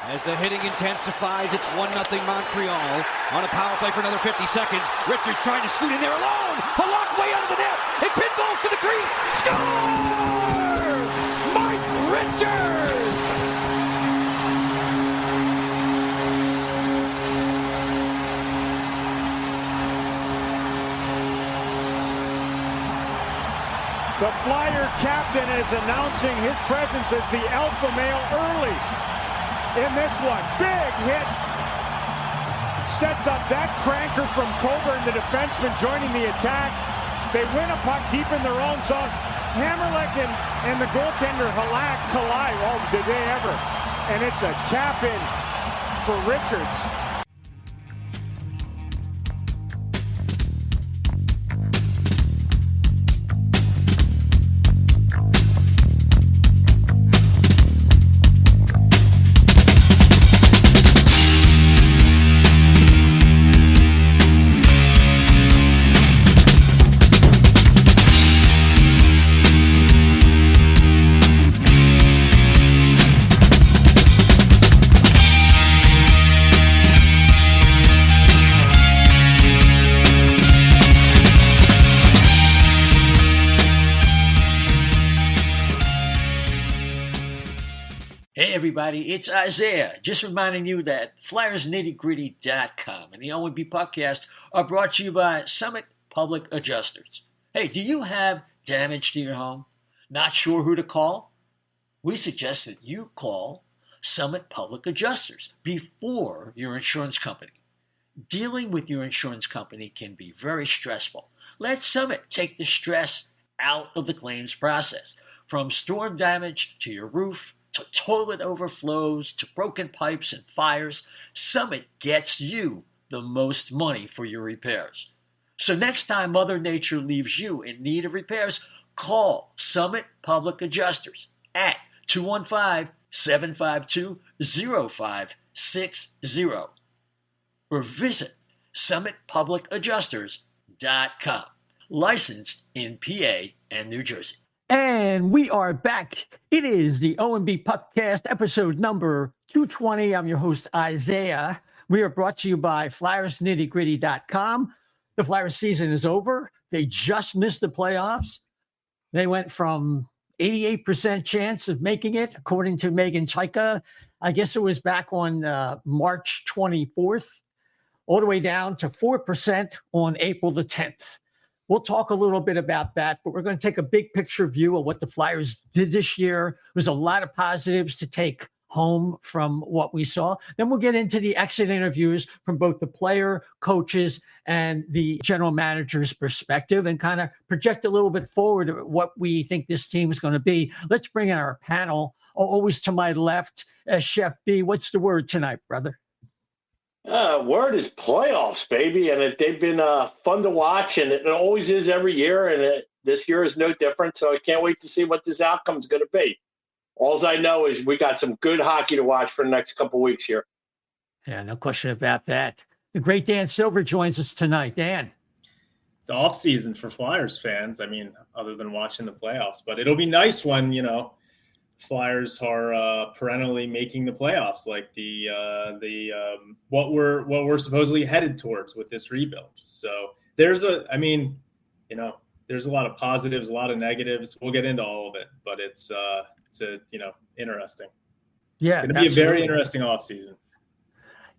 As the hitting intensifies, it's 1-0 Montreal. On a power play for another 50 seconds. Richards trying to scoot in there alone. Halak way out of the net. It pinballs to the crease. Score! Mike Richards! The Flyer captain is announcing his presence as the alpha male early in this one. Big hit. Sets up that cranker from Coburn, the defenseman joining the attack. They win a puck deep in their own zone. Hammerlick and the goaltender Halak collide. Oh, did they ever. And it's a tap in for Richards. Hey everybody, it's Isaiah. Just reminding you that FlyersNittyGritty.com and the O&B Puckcast are brought to you by Summit Public Adjusters. Hey, do you have damage to your home? Not sure who to call? We suggest that you call Summit Public Adjusters before your insurance company. Dealing with your insurance company can be very stressful. Let Summit take the stress out of the claims process. From storm damage to your roof, to toilet overflows, to broken pipes and fires, Summit gets you the most money for your repairs. So next time Mother Nature leaves you in need of repairs, call Summit Public Adjusters at 215-752-0560 or visit summitpublicadjusters.com. Licensed in PA and New Jersey. And we are back. It is the O&B Puckcast, episode number 220. I'm your host, Isaiah. We are brought to you by FlyersNittyGritty.com. The Flyers season is over. They just missed the playoffs. They went from 88% chance of making it, according to Megan Chaika. I guess it was back on March 24th, all the way down to 4% on April the 10th. We'll talk a little bit about that, but we're going to take a big picture view of what the Flyers did this year. There's a lot of positives to take home from what we saw. Then we'll get into the exit interviews from both the player, coaches, and the general manager's perspective and kind of project a little bit forward of what we think this team is going to be. Let's bring in our panel. Always to my left, Chef B. What's the word tonight, brother? Word is playoffs, baby, and they've been fun to watch, and it always is every year, and this year is no different, so I can't wait to see what this outcome is going to be. All I know is we got some good hockey to watch for the next couple weeks here. Yeah, no question about that. The great Dan Silver joins us tonight. Dan. It's off season for Flyers fans, I mean, other than watching the playoffs, but it'll be nice when, Flyers are perennially making the playoffs, like what we're supposedly headed towards with this rebuild. So there's a lot of positives, a lot of negatives. We'll get into all of it, but it's interesting. Yeah, it's going to be a very interesting offseason.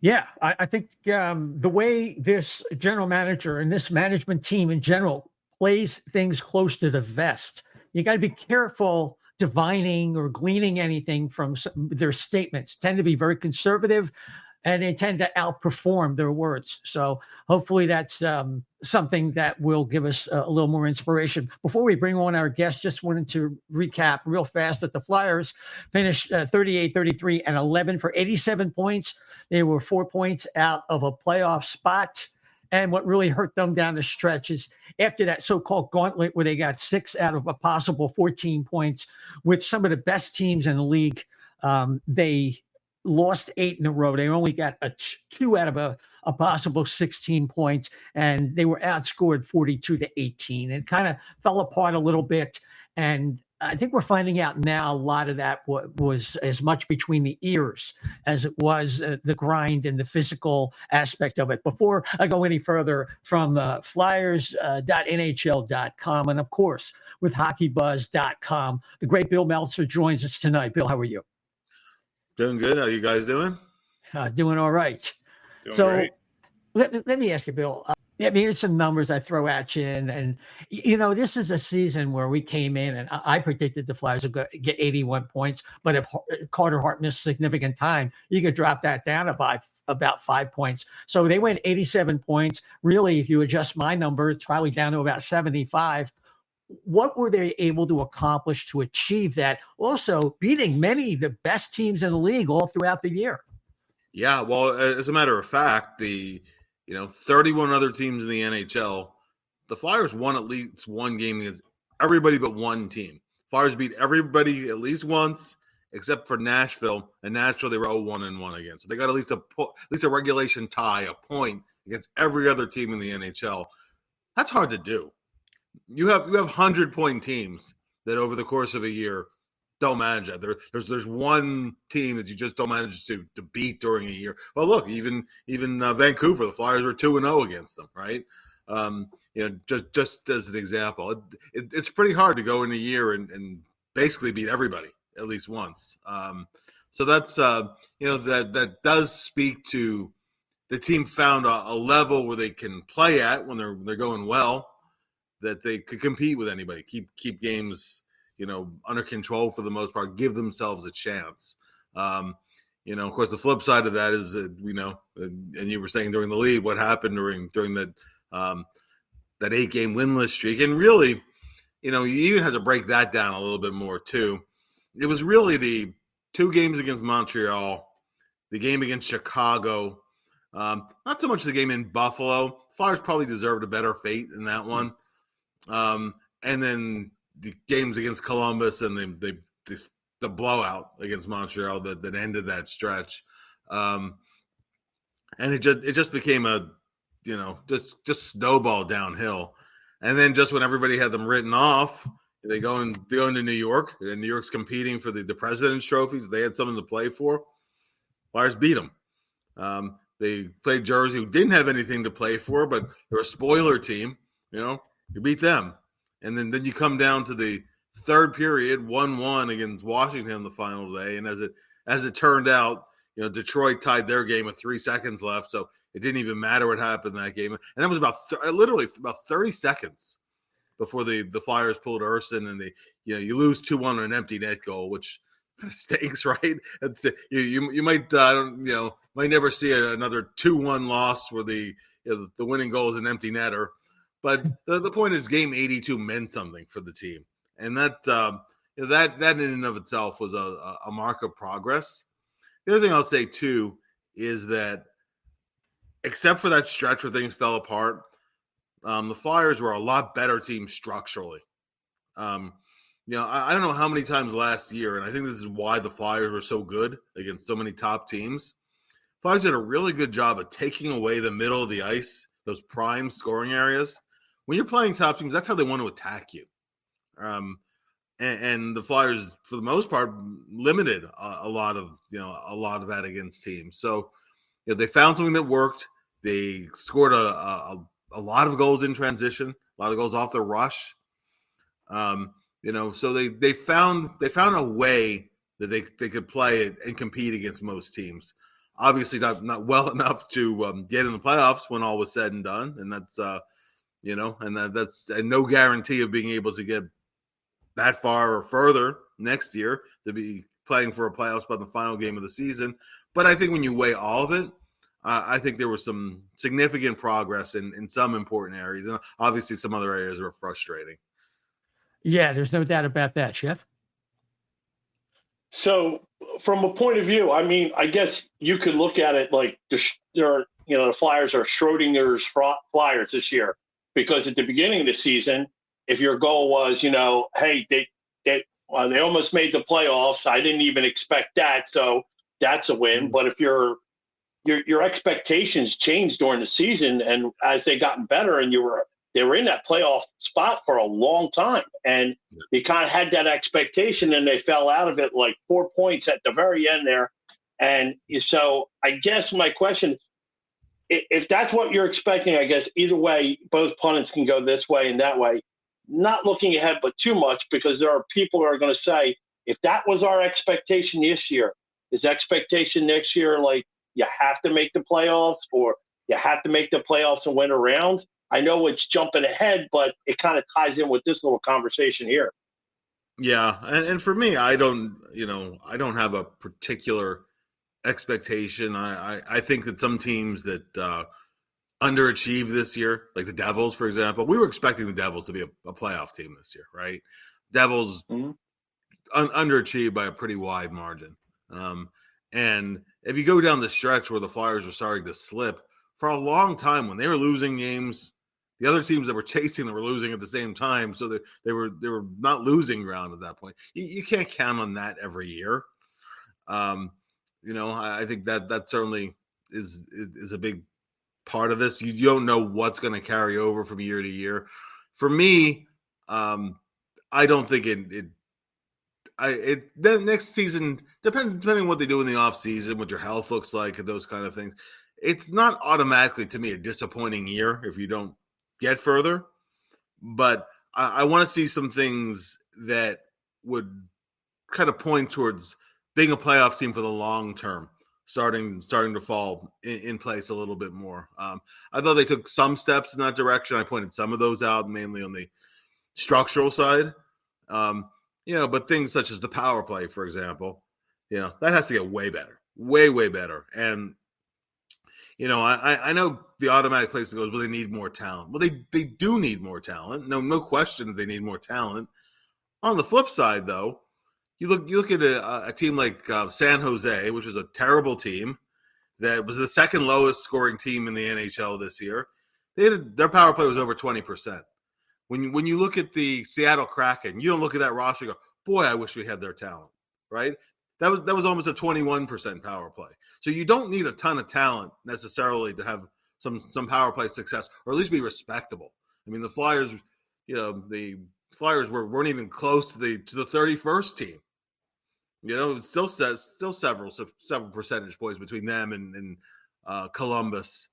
Yeah, I think the way this general manager and this management team in general plays things close to the vest, you got to be careful divining or gleaning anything from their statements. Tend to be very conservative, and they tend to outperform their words. So hopefully that's something that will give us a little more inspiration. Before we bring on our guests, just wanted to recap real fast that the Flyers finished 38, 33, and 11 for 87 points. They were 4 points out of a playoff spot. And what really hurt them down the stretch is after that so-called gauntlet where they got 6 out of a possible 14 points with some of the best teams in the league, they lost 8 in a row. They only got 2 out of a possible 16 points, and they were outscored 42-18. It kind of fell apart a little bit, and I think we're finding out now a lot of that was as much between the ears as it was the grind and the physical aspect of it. Before I go any further, from flyers.nhl.com and, of course, with hockeybuzz.com, the great Bill Meltzer joins us tonight. Bill, how are you? Doing good. How you guys doing? Doing all right. Doing So great. let me ask you, Bill. Here's some numbers I throw at you. And, this is a season where we came in and I predicted the Flyers would get 81 points. But if Carter Hart missed significant time, you could drop that down to about 5 points. So they went 87 points. Really, if you adjust my number, it's probably down to about 75. What were they able to accomplish to achieve that? Also, beating many of the best teams in the league all throughout the year. Yeah, well, as a matter of fact, the 31 other teams in the NHL, the Flyers won at least one game against everybody but one team. Flyers beat everybody at least once, except for Nashville. And Nashville, they were 0-1-1 against. So they got at least a regulation tie, a point against every other team in the NHL. That's hard to do. You have 100-point teams that over the course of a year don't manage that. There's one team that you just don't manage to beat during a year. Well, look, even Vancouver, the Flyers were 2-0 against them, right? Just as an example, it's pretty hard to go in a year and basically beat everybody at least once. So that's that does speak to the team found a level where they can play at when they're going well, that they could compete with anybody, keep games under control for the most part, give themselves a chance. Of course, the flip side of that is, and you were saying during the lead, what happened during that 8-game winless streak. And really, you even have to break that down a little bit more too. It was really the 2 games against Montreal, the game against Chicago, not so much the game in Buffalo. Flyers probably deserved a better fate in that one. And then the games against Columbus and the blowout against Montreal that ended that stretch, and it just became just snowball downhill. And then just when everybody had them written off, they go into New York, and New York's competing for the President's trophies. They had something to play for. Flyers beat them. They played Jersey, who didn't have anything to play for, but they're a spoiler team. You beat them. And then you come down to the third period, 1-1 against Washington the final day. And as it turned out, Detroit tied their game with 3 seconds left. So it didn't even matter what happened in that game. And that was literally about 30 seconds before the Flyers pulled Urson, and you lose 2-1 on an empty net goal, which kind of stinks, right? You might might never see another 2-1 loss where the winning goal is an empty netter. But the point is, game 82 meant something for the team, and that in and of itself was a mark of progress. The other thing I'll say too is that, except for that stretch where things fell apart, the Flyers were a lot better team structurally. I don't know how many times last year, and I think this is why the Flyers were so good against so many top teams. Flyers did a really good job of taking away the middle of the ice, those prime scoring areas. When you're playing top teams, that's how they want to attack you. And the Flyers, for the most part, limited a lot of that against teams. So they found something that worked. They scored a lot of goals in transition, a lot of goals off the rush. So they found a way that they could play it and compete against most teams. Obviously, not well enough to get in the playoffs when all was said and done, and that's that's no guarantee of being able to get that far or further next year to be playing for a playoff spot in the final game of the season. But I think when you weigh all of it, I think there was some significant progress in some important areas, and obviously some other areas were frustrating. Yeah, there's no doubt about that, Chef. So, from a point of view, I mean, I guess you could look at it like the Flyers are Schrodinger's Flyers this year, because at the beginning of the season, if your goal was, hey, they almost made the playoffs, I didn't even expect that, so that's a win. But if your expectations changed during the season, and as they gotten better, and you were they were in that playoff spot for a long time. And you kind of had that expectation, and they fell out of it like 4 points at the very end there. And so I guess my question, if that's what you're expecting, I guess either way, both pundits can go this way and that way. Not looking ahead, but too much, because there are people who are going to say, if that was our expectation this year, is expectation next year like you have to make the playoffs, or you have to make the playoffs and win a round? I know it's jumping ahead, but it kind of ties in with this little conversation here. Yeah, and for me, I don't have a particular expectation. I think that some teams that underachieved this year, like the Devils, for example, we were expecting the Devils to be a playoff team this year, right? Devils underachieved by a pretty wide margin. And if you go down the stretch where the Flyers were starting to slip, for a long time when they were losing games, the other teams that were chasing them were losing at the same time, so they were not losing ground at that point. You can't count on that every year. I think that certainly is a big part of this. You don't know what's going to carry over from year to year. For me, I don't think the next season, depending on what they do in the off season, what your health looks like, and those kind of things. It's not automatically, to me, a disappointing year if you don't get further. But I want to see some things that would kind of point towards being a playoff team for the long term, starting to fall in place a little bit more. I thought they took some steps in that direction. I pointed some of those out, mainly on the structural side. But things such as the power play, for example, that has to get way better, way better. And I know the automatic place goes, well, they need more talent. Well, they do need more talent. No question that they need more talent. On the flip side, though, you look at a team like San Jose, which is a terrible team that was the second lowest scoring team in the NHL this year. Their power play was over 20%. When you look at the Seattle Kraken, you don't look at that roster and go, boy, I wish we had their talent, right? That was almost a 21% power play. So you don't need a ton of talent necessarily to have some power play success, or at least be respectable. I mean, the Flyers, weren't even close to the 31st team. It's still several percentage points between them and Columbus.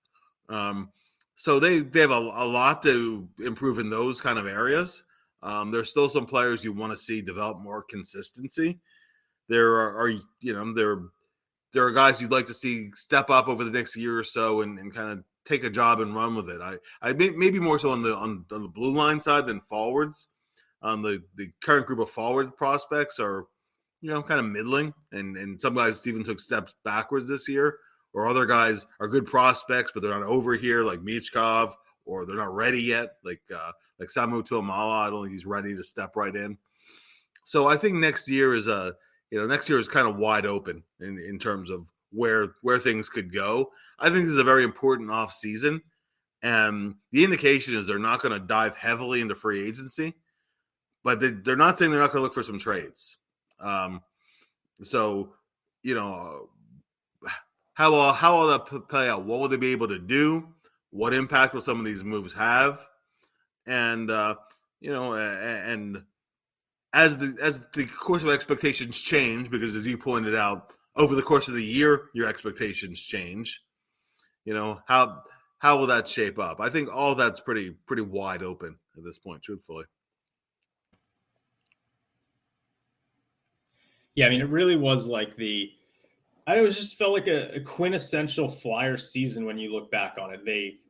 So they have a lot to improve in those kind of areas. There's still some players you want to see develop more consistency. There are guys you'd like to see step up over the next year or so and kind of take a job and run with it. I maybe more so on the blue line side than forwards. The current group of forward prospects are kind of middling, and some guys even took steps backwards this year. Or other guys are good prospects, but they're not over here, like Michkov, or they're not ready yet, like Samu Tuomala. I don't think he's ready to step right in. So I think next year is kind of wide open in terms of where things could go. I think this is a very important off season, and the indication is they're not going to dive heavily into free agency, but they're not saying they're not going to look for some trades. How will that play out? What will they be able to do? What impact will some of these moves have? And and as the course of expectations change, because as you pointed out, over the course of the year, your expectations change. How will that shape up? I think all that's pretty wide open at this point, truthfully. Yeah, I mean, it really was like just felt like a quintessential Flyers season when you look back on it.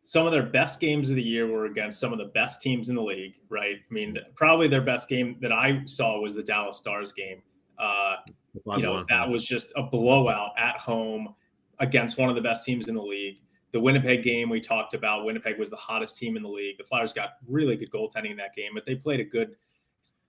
Some of their best games of the year were against some of the best teams in the league, right? I mean, probably their best game that I saw was the Dallas Stars game. That was just a blowout at home against one of the best teams in the league. The Winnipeg game we talked about, Winnipeg was the hottest team in the league. The Flyers got really good goaltending in that game, but they played a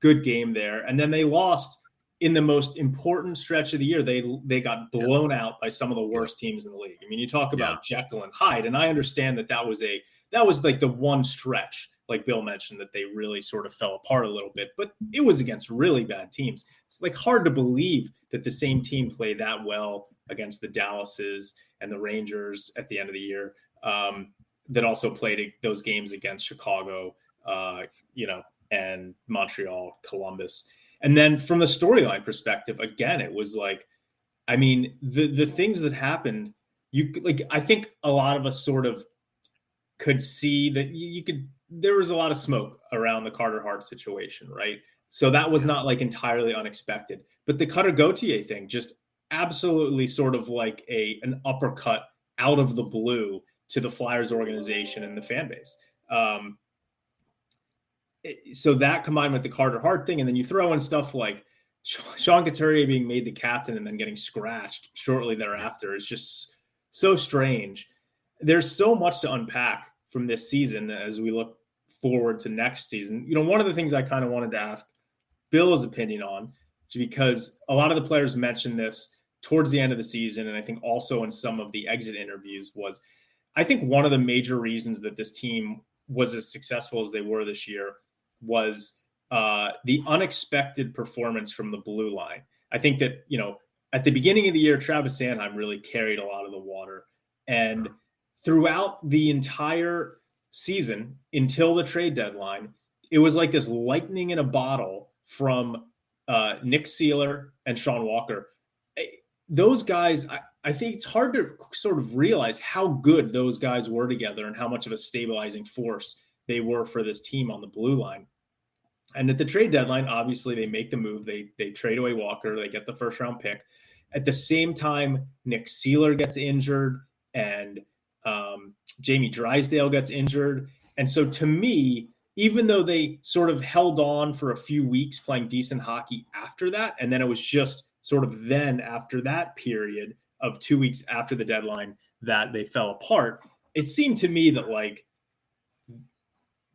good game there. And then they lost in the most important stretch of the year. They got blown out by some of the worst teams in the league. I mean, you talk about Jekyll and Hyde, and I understand that was like the one stretch, like Bill mentioned, that they really sort of fell apart a little bit, but it was against really bad teams. It's like hard to believe that the same team played that well against the Dallases and the Rangers at the end of the year. that also played those games against Chicago, and Montreal, Columbus. And then from the storyline perspective, again, it was like, I mean, the things that happened, I think a lot of us sort of could see that there was a lot of smoke around the Carter Hart situation, right? So that was not like entirely unexpected. But the Cutter Gauthier thing, just absolutely sort of like an uppercut out of the blue to the Flyers organization and the fan base. So that combined with the Carter Hart thing, and then you throw in stuff like Sean Couturier being made the captain and then getting scratched shortly thereafter is just so strange. There's so much to unpack from this season as we look forward to next season. One of the things I kind of wanted to ask Bill's opinion on, because a lot of the players mentioned this towards the end of the season, and I think also in some of the exit interviews, was I think one of the major reasons that this team was as successful as they were this year was the unexpected performance from the blue line. I think that, at the beginning of the year, Travis Sanheim really carried a lot of the water. And throughout the entire season until the trade deadline, it was like this lightning in a bottle from Nick Seeler and Sean Walker. Those guys, I think it's hard to sort of realize how good those guys were together and how much of a stabilizing force they were for this team on the blue line. And at the trade deadline, obviously they make the move. They trade away Walker. They get the first round pick. At the same time, Nick Seeler gets injured and Jamie Drysdale gets injured. And so to me, even though they sort of held on for a few weeks playing decent hockey after that, and then it was just sort of then after that period of 2 weeks after the deadline that they fell apart, it seemed to me that like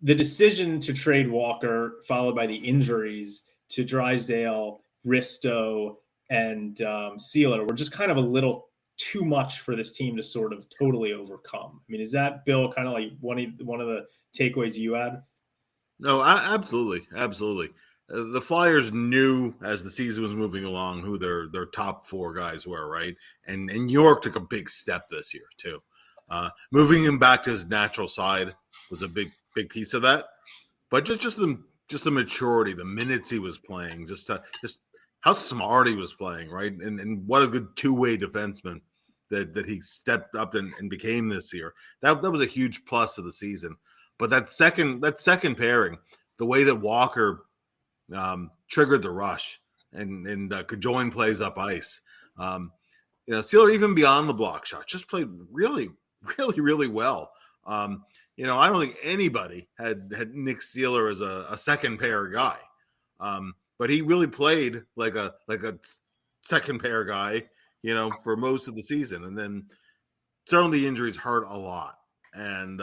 the decision to trade Walker, followed by the injuries to Drysdale, Risto, and Seeler, were just kind of a little too much for this team to sort of totally overcome. I mean, is that, Bill, kind of like one of the takeaways you had? No, absolutely. The Flyers knew as the season was moving along who their top four guys were, right? And York took a big step this year too. Moving him back to his natural side was a big piece of that. But just the maturity, the minutes he was playing, just how smart he was playing, right? And what a good two-way defenseman that he stepped up and became this year. That was a huge plus of the season. But that second pairing, the way that Walker triggered the rush and could join plays up ice. Seeler, even beyond the block shot, just played really, really, really well. I don't think anybody had Nick Seeler as a second pair guy. But he really played like a second pair guy, for most of the season. And then certainly injuries hurt a lot. And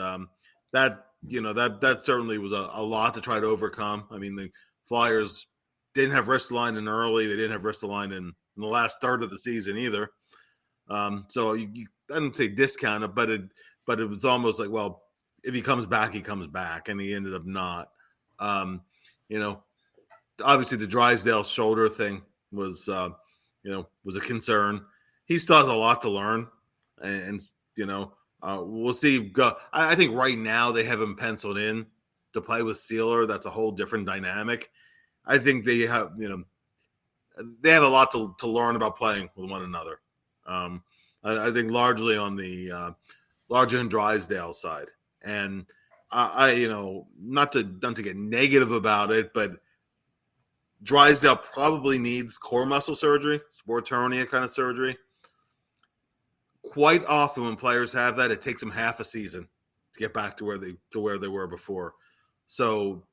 that certainly was a lot to try to overcome. I mean, the Flyers didn't have Ristolainen early. They didn't have Ristolainen in the last third of the season either. So I didn't say discount it, but it was almost like, well, if he comes back, he comes back, and he ended up not. Obviously the Drysdale shoulder thing was a concern. He still has a lot to learn, and we'll see. I think right now they have him penciled in to play with Seeler. That's a whole different dynamic. I think they have a lot to learn about playing with one another. I think largely on the larger than Drysdale side, and I not to get negative about it, but Drysdale probably needs core muscle surgery, sports hernia kind of surgery. Quite often when players have that, it takes them half a season to get back to where they were before. So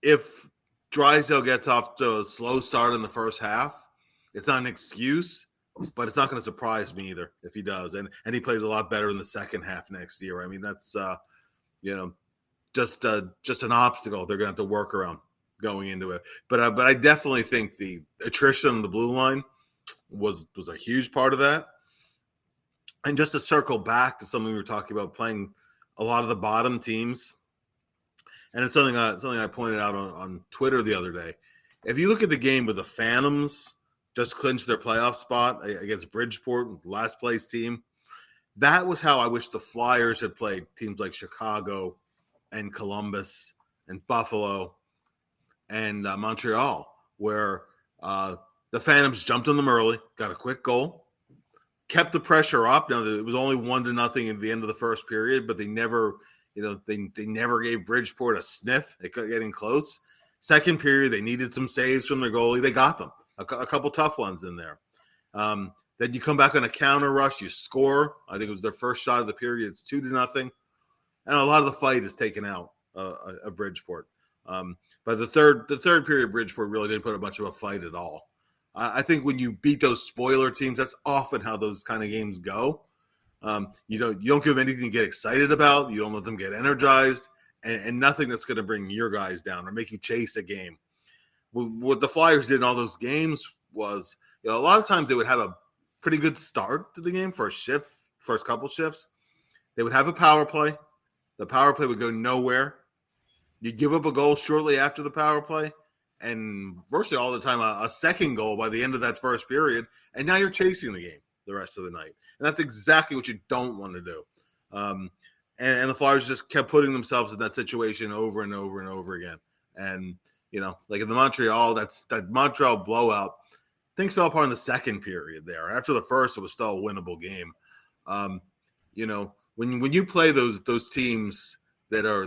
if Drysdale gets off to a slow start in the first half, it's not an excuse, but it's not going to surprise me either if he does. And he plays a lot better in the second half next year. I mean, that's just an obstacle they're going to have to work around going into it. But I definitely think the attrition on the blue line was a huge part of that. And just to circle back to something we were talking about, playing a lot of the bottom teams, and it's something I pointed out on Twitter the other day. If you look at the game where the Phantoms just clinched their playoff spot against Bridgeport, last place team, That was how I wish the Flyers had played teams like Chicago and Columbus and Buffalo and Montreal, where the Phantoms jumped on them early, got a quick goal, kept the pressure up. Now, it was only 1-0 at the end of the first period, but they never, they never gave Bridgeport a sniff at getting close. Second period, they needed some saves from their goalie. They got them, a couple tough ones in there. Then you come back on a counter rush, you score. I think it was their first shot of the period. It's 2-0, and a lot of the fight is taken out of Bridgeport. But the third period, Bridgeport really didn't put a much of a fight at all. I think when you beat those spoiler teams, that's often how those kind of games go. You don't give them anything to get excited about. You don't let them get energized, and nothing that's going to bring your guys down or make you chase a game. What the Flyers did in all those games was, a lot of times they would have a pretty good start to the game for a shift, first couple shifts. They would have a power play. The power play would go nowhere. You give up a goal shortly after the power play, and virtually all the time a second goal by the end of that first period, and now you're chasing the game the rest of the night. And that's exactly what you don't want to do. And the Flyers just kept putting themselves in that situation over and over and over again. And, like in the Montreal, that Montreal blowout, things fell apart in the second period there. After the first, it was still a winnable game. When you play those teams that are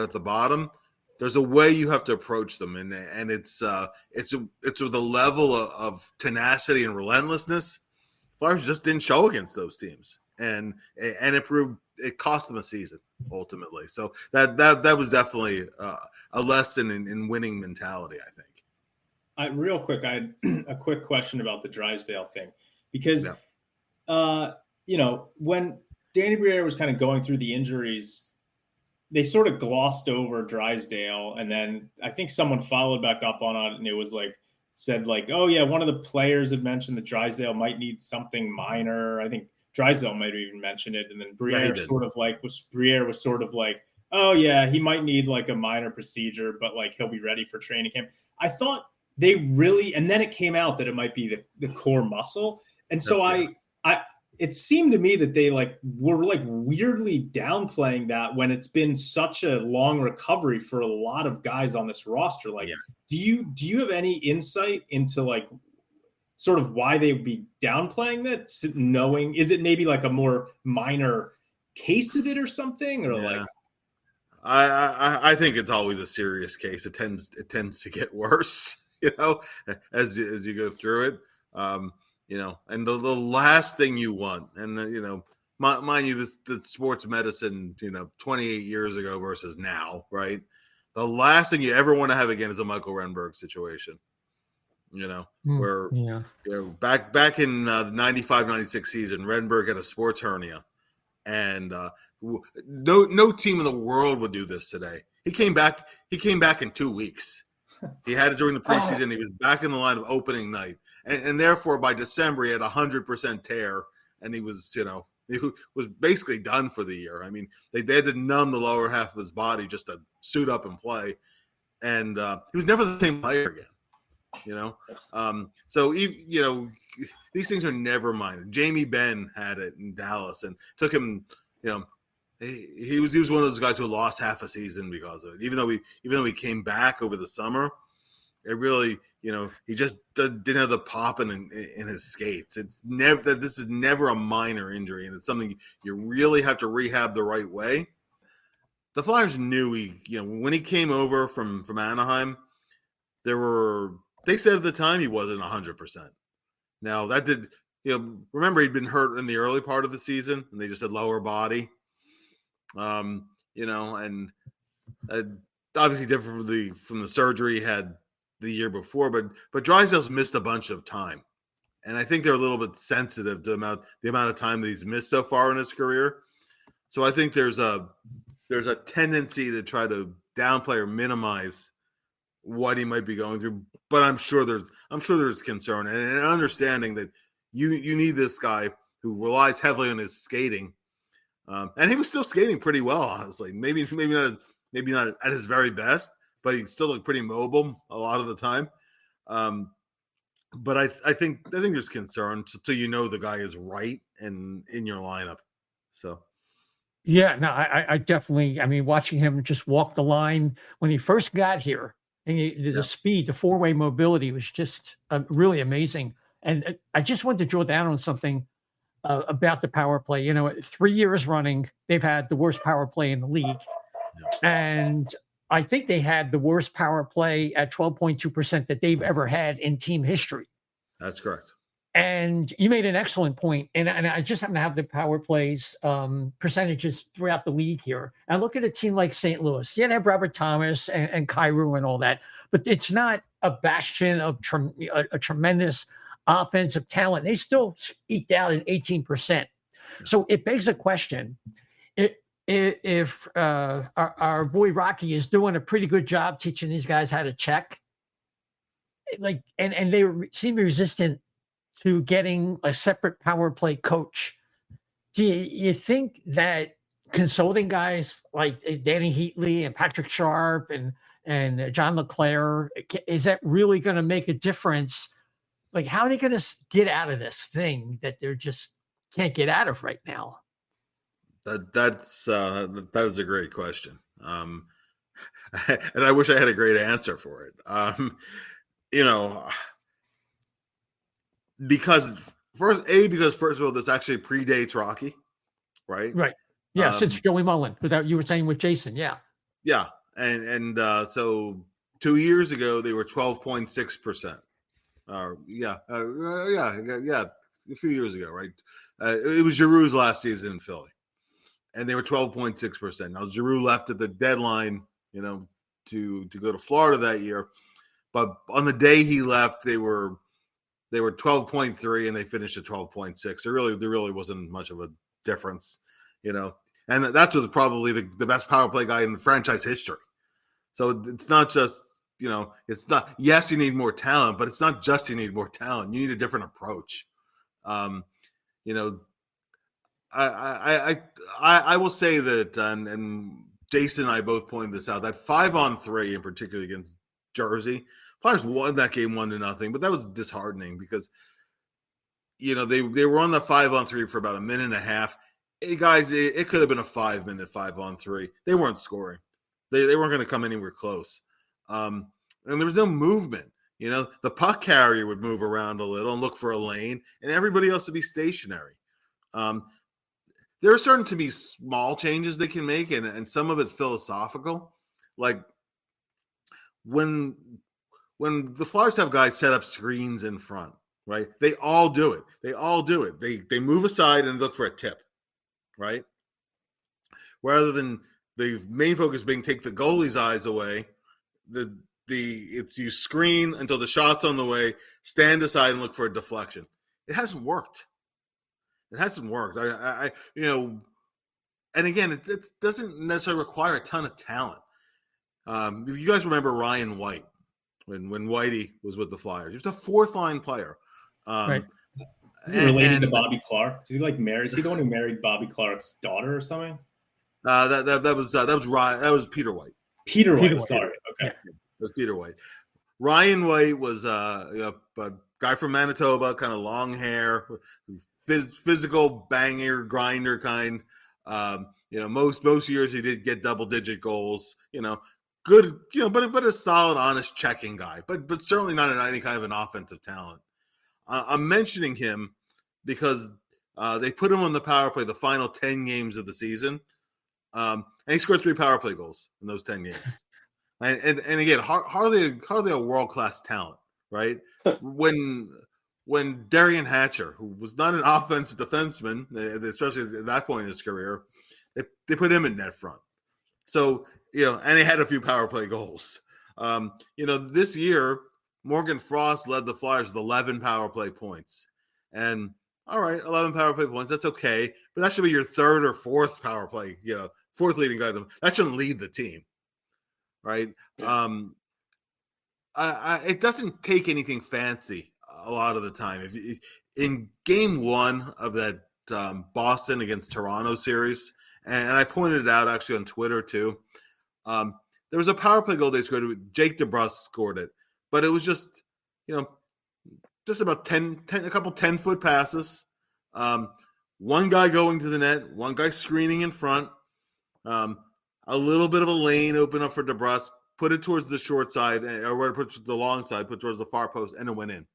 at the bottom, there's a way you have to approach them, and it's with a level of tenacity and relentlessness Flyers just didn't show against those teams, and it cost them a season ultimately. So that was definitely a lesson in winning mentality, I think. Real quick, I had a quick question about the Drysdale thing, because when Danny Briere was kind of going through the injuries, they sort of glossed over Drysdale, and then I think someone followed back up on it, and it was said oh yeah, one of the players had mentioned that Drysdale might need something minor. I think Drysdale might have even mentioned it, and then Briere was sort of like, oh yeah, he might need a minor procedure, but he'll be ready for training camp. I thought they really, and then it came out that it might be the core muscle, and so it seemed to me that they were weirdly downplaying that when it's been such a long recovery for a lot of guys on this roster. Do you have any insight into sort of why they would be downplaying that, knowing, is it maybe a more minor case of it or something, or I think it's always a serious case. It tends to get worse, as you go through it. And the last thing you want, and mind you, the sports medicine, 28 years ago versus now, right? The last thing you ever want to have again is a Michael Renberg situation, where back in the 95-96 season, Renberg had a sports hernia, and no team in the world would do this today. He came back in 2 weeks. He had it during the preseason. He was back in the line of opening night. And therefore, by December, he had 100% tear, and he was, he was basically done for the year. I mean, they had to numb the lower half of his body just to suit up and play, and he was never the same player again. So these things are never minor. Jamie Benn had it in Dallas, and took him, he was one of those guys who lost half a season because of it. Even though he came back over the summer, it really, he just didn't have the pop in his skates. This is never a minor injury, and it's something you really have to rehab the right way. The Flyers knew when he came over from Anaheim, they said at the time he wasn't 100%. Now that did, remember he'd been hurt in the early part of the season, and they just said lower body. And obviously different from the surgery he had the year before, but Drysdale's missed a bunch of time, and I think they're a little bit sensitive to the amount of time that he's missed so far in his career. So I think there's a tendency to try to downplay or minimize what he might be going through. But I'm sure there's concern and an understanding that you need this guy who relies heavily on his skating, and he was still skating pretty well, honestly. Maybe not at his very best, but he still looked pretty mobile a lot of the time. But I think there's concern until the guy is right and in your lineup. So. Yeah, no, I definitely, I mean, watching him just walk the line when he first got here and the speed, the four-way mobility was just really amazing. And I just wanted to draw down on something about the power play. 3 years running, they've had the worst power play in the league. And I think they had the worst power play at 12.2% that they've ever had in team history. That's correct. And you made an excellent point. And I just happen to have the power plays percentages throughout the league here. I look at a team like St. Louis. Yeah, they have Robert Thomas and Kyrou and all that, but it's not a bastion of a tremendous offensive talent. They still eked out an 18%. So it begs a question. If our boy Rocky is doing a pretty good job teaching these guys how to check, and they seem resistant to getting a separate power play coach. Do you think that consulting guys like Danny Heatley and Patrick Sharp and John LeClaire, is that really going to make a difference? Like, how are they going to get out of this thing that they're just can't get out of right now? That is a great question. And I wish I had a great answer for it. Because first of all, this actually predates Rocky, right? Right. Yeah, since Joey Mullen, without you were saying with Jason, yeah. Yeah, and so 2 years ago they were 12.6%. A few years ago, right? It was Giroux's last season in Philly, and they were 12.6%. Now Giroux left at the deadline, to go to Florida that year, but on the day he left, they were 12.3 and they finished at 12.6. There really wasn't much of a difference, and that's was probably the best power play guy in the franchise history. So it's not just, it's not, yes, you need more talent, but it's not just you need more talent. You need a different approach. I will say that, and Jason and I both pointed this out, that 5-on-3 in particular against Jersey, Flyers won that game 1-0, but that was disheartening because, they were on the 5-on-3 for about a minute and a half. Hey guys, it could have been a 5-minute 5-on-3. They weren't scoring. They weren't going to come anywhere close. And there was no movement. The puck carrier would move around a little and look for a lane, and everybody else would be stationary. There are certain to be small changes they can make, and some of it's philosophical. Like when the Flyers have guys set up screens in front, right? They all do it. They move aside and look for a tip, right? Rather than the main focus being take the goalie's eyes away, it's you screen until the shot's on the way, stand aside and look for a deflection. It hasn't worked. And again, it doesn't necessarily require a ton of talent. If you guys remember Ryan White, when Whitey was with the Flyers, he was a fourth-line player. Right. Is he related to Bobby Clark? Did he married? Is he the one who married Bobby Clark's daughter or something? That was Peter White. Peter White. Sorry. Okay. Yeah, it was Peter White. Ryan White was a guy from Manitoba, kind of long hair, physical banger, grinder kind. Most years he did get double-digit goals. Good. But a solid, honest checking guy. But certainly not any kind of an offensive talent. I'm mentioning him because they put him on the power play the final 10 games of the season. And he scored 3 power play goals in those 10 games. And again, hardly a world-class talent, right? When Darian Hatcher, who was not an offensive defenseman, especially at that point in his career, they put him in net front. So, and he had a few power play goals. This year, Morgan Frost led the Flyers with 11 power play points. And all right, 11 power play points, that's okay. But that should be your third or fourth power play, fourth leading guy. That shouldn't lead the team, right? Yeah. It doesn't take anything fancy a lot of the time. In game 1 of that Boston against Toronto series, and I pointed it out actually on Twitter too, there was a power play goal they scored. Jake DeBrusk scored it, but it was just, just about a couple 10-foot passes. one guy going to the net, one guy screening in front, a little bit of a lane open up for DeBrusque, put it towards the short side, or where put the long side, put towards the far post, and it went in.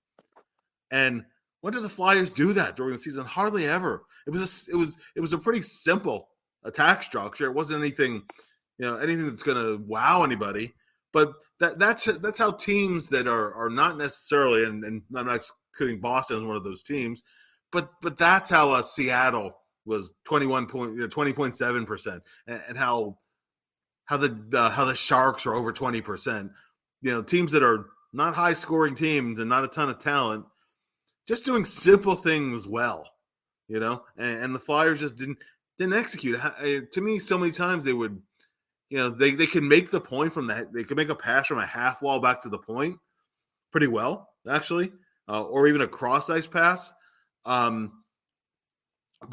And when did the Flyers do that during the season? Hardly ever. It was a pretty simple attack structure. It wasn't anything that's going to wow anybody. But that's how teams that are not necessarily, and I'm not including Boston as one of those teams, but that's how Seattle was 20.7%, and how the Sharks are over 20%. Teams that are not high scoring teams and not a ton of talent, just doing simple things well, and the Flyers just didn't execute. To me, so many times they would, they can make the point from that. They could make a pass from a half wall back to the point pretty well, actually, or even a cross ice pass. But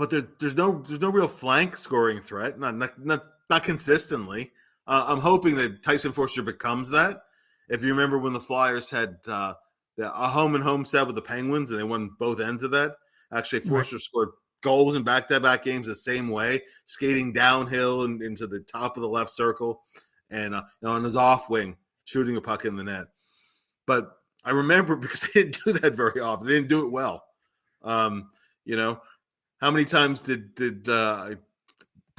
there's no real flank scoring threat, not consistently. I'm hoping that Tyson Foerster becomes that. If you remember when the Flyers had a home and home set with the Penguins and they won both ends of that, actually Foerster scored goals in back-to-back games the same way, skating downhill and into the top of the left circle, and on his off wing, shooting a puck in the net. But I remember, because they didn't do that very often, they didn't do it well. How many times did a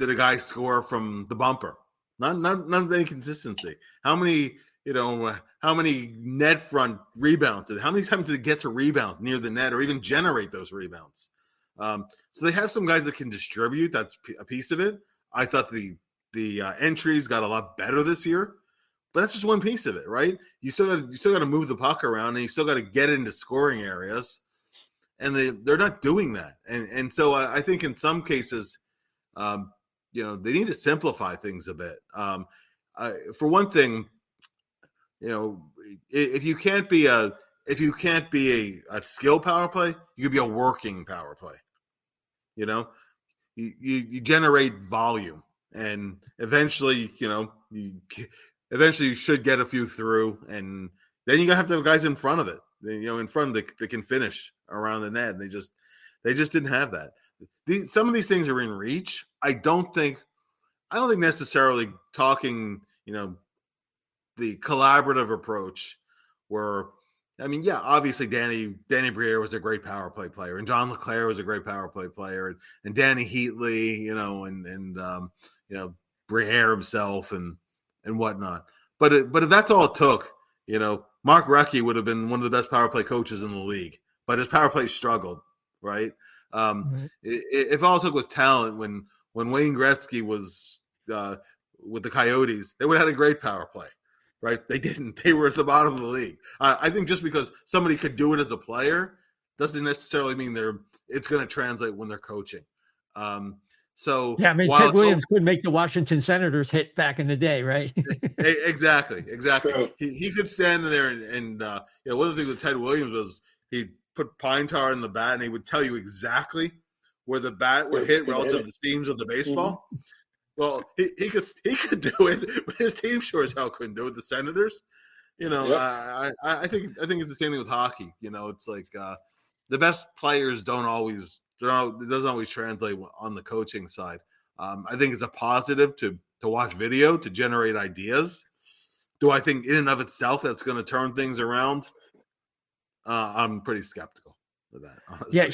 guy score from the bumper? Not any consistency. How many net front rebounds? How many times did it get to rebounds near the net or even generate those rebounds? So they have some guys that can distribute. That's a piece of it. I thought the entries got a lot better this year, but that's just one piece of it, right? You still got to move the puck around, and you still got to get into scoring areas, and they're not doing that. And so I think in some cases, they need to simplify things a bit. For one thing, if you can't be a skill power play, you could be a working power play. You generate volume, and eventually you should get a few through, and then you have to have guys in front of it. In front that can finish around the net. They just didn't have that. Some of these things are in reach. I don't think necessarily talking, the collaborative approach where, obviously Danny Briere was a great power play player, and John LeClair was a great power play player, and Danny Heatley, and Briere himself and whatnot. But if that's all it took, Mark Recchi would have been one of the best power play coaches in the league, but his power play struggled, right? If all it took was talent, when Wayne Gretzky was with the Coyotes, they would have had a great power play, right? They didn't. They were at the bottom of the league. I think just because somebody could do it as a player doesn't necessarily mean it's going to translate when they're coaching. Ted Williams couldn't make the Washington Senators hit back in the day, right? Exactly. He could stand there and one of the things with Ted Williams was he put pine tar in the bat, and he would tell you exactly where the bat would hit relative to the seams of the baseball. Mm-hmm. Well, he could do it, but his team sure as hell couldn't do it. The Senators, I think it's the same thing with hockey. It's like the best players doesn't always translate on the coaching side. I think it's a positive to watch video to generate ideas. Do I think in and of itself that's going to turn things around? I'm pretty skeptical of that, honestly. Yeah,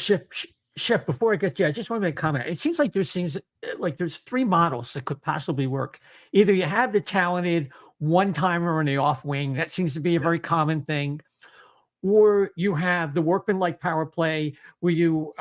Chef, before I get to you, I just want to make a comment. It seems like there's three models that could possibly work. Either you have the talented one-timer on the off wing. That seems to be a very common thing. Or you have the workman-like power play where you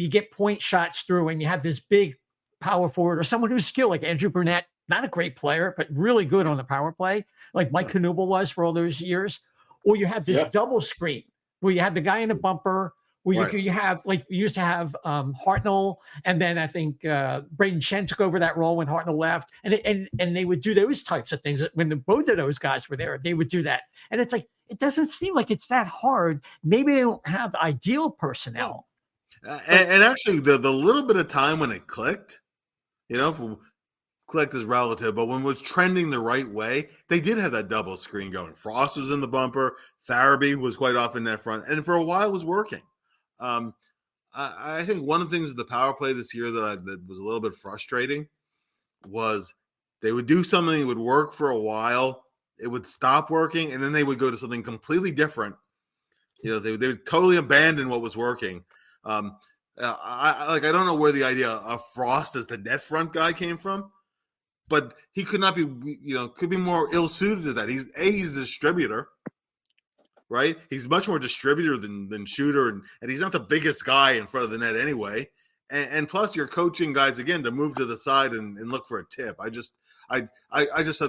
get point shots through, and you have this big power forward or someone who's skilled, like Andrew Burnett, not a great player, but really good on the power play, like Mike Knuble was for all those years. Or you have this double screen where you have the guy in the bumper, where you have, like, you used to have Hartnell, and then I think Braden Chen took over that role when Hartnell left, and they would do those types of things. When both of those guys were there, they would do that. And it's like, it doesn't seem like it's that hard. Maybe they don't have ideal personnel. And actually, the little bit of time when it clicked, clicked is relative, but when it was trending the right way, they did have that double screen going. Frost was in the bumper. Farabee was quite often in that front, and for a while it was working. I think one of the things with the power play this year that was a little bit frustrating was they would do something that would work for a while, it would stop working, and then they would go to something completely different. They would totally abandon what was working. I don't know where the idea of Frost as the net front guy came from, but he could not be, could be more ill-suited to that. He's a distributor, right? He's much more distributor than shooter, and he's not the biggest guy in front of the net anyway. And plus, you're coaching guys again to move to the side and look for a tip. I just said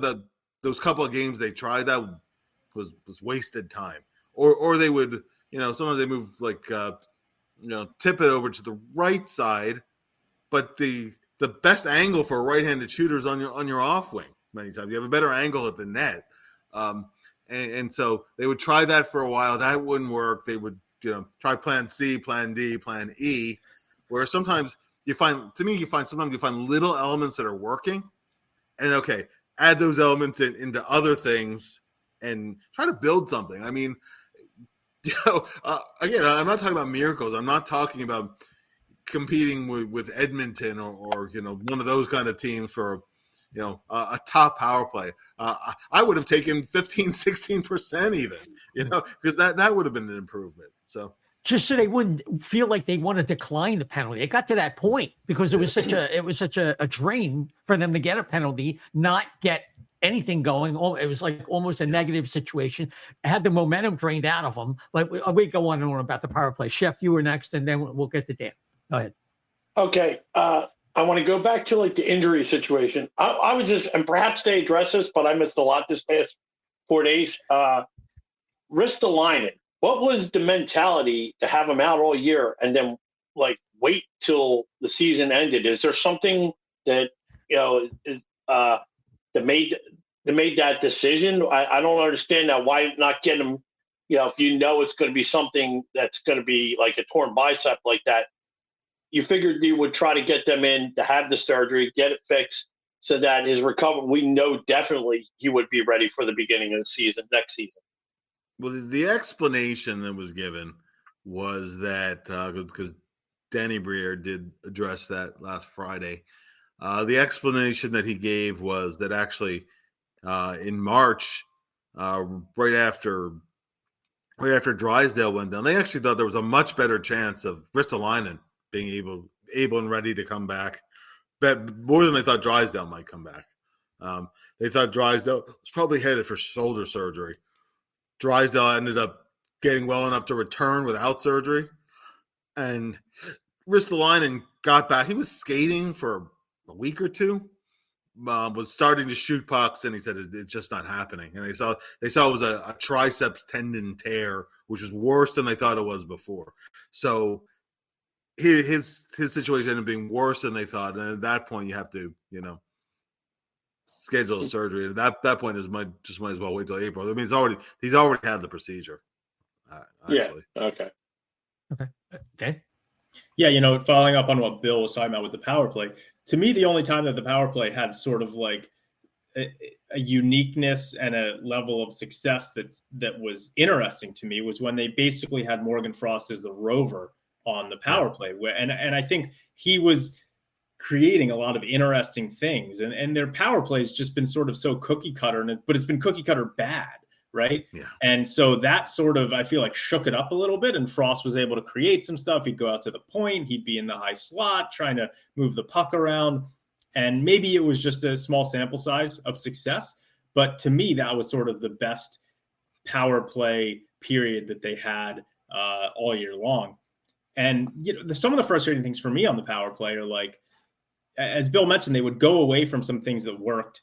that those couple of games they tried that was wasted time. Or they would, sometimes they move tip it over to the right side, but the best angle for a right-handed shooter is on your off wing. Many times you have a better angle at the net, and so they would try that for a while. That wouldn't work. They would try plan C, plan D, plan E. Where sometimes you find little elements that are working, and okay, add those elements into other things and try to build something. I mean, again, I'm not talking about miracles. I'm not talking about competing with Edmonton or one of those kind of teams for a top power play. I would have taken 15-16% even, because that would have been an improvement. So just so they wouldn't feel like they want to decline the penalty. It got to that point because it was such a drain for them to get a penalty, not get anything going. It was like almost a negative situation. It had the momentum drained out of them. Like we go on and on about the power play. Chef, you were next, and then we'll get to Dan. Go ahead. Okay. I want to go back to the injury situation. I was and perhaps they address this, but I missed a lot this past 4 days. Ristolainen. What was the mentality to have him out all year and then wait till the season ended? Is there something that is that made that decision? I don't understand that. Why not get him? If it's going to be something that's going to be like a torn bicep like that, you figured you would try to get them in to have the surgery, get it fixed, so that his recovery. We know definitely he would be ready for the beginning of the season next season. Well, the explanation that was given was that because Danny Briere did address that last Friday. The explanation that he gave was that actually in March, right after Drysdale went down, they actually thought there was a much better chance of Ristolainen being able and ready to come back, but more than they thought Drysdale might come back. They thought Drysdale was probably headed for shoulder surgery. Drysdale ended up getting well enough to return without surgery, and Ristolainen got back. He was skating for a week or two, was starting to shoot pucks, and he said it's just not happening. And they saw it was a triceps tendon tear, which was worse than they thought it was before. So his situation ended up being worse than they thought, and at that point you have to schedule a surgery. And at that point might as well wait till April. I mean, he's already had the procedure. Actually. Yeah. Okay. Okay. Yeah, following up on what Bill was talking about with the power play, to me, the only time that the power play had sort of like a uniqueness and a level of success that was interesting to me was when they basically had Morgan Frost as the rover on the power play. And I think he was creating a lot of interesting things, and their power play has just been sort of so cookie cutter, but it's been cookie cutter bad. Right. Yeah. And so that sort of, I feel like, shook it up a little bit, and Frost was able to create some stuff. He'd go out to the point, he'd be in the high slot trying to move the puck around. And maybe it was just a small sample size of success. But to me, that was sort of the best power play period that they had all year long. And some of the frustrating things for me on the power play are like, as Bill mentioned, they would go away from some things that worked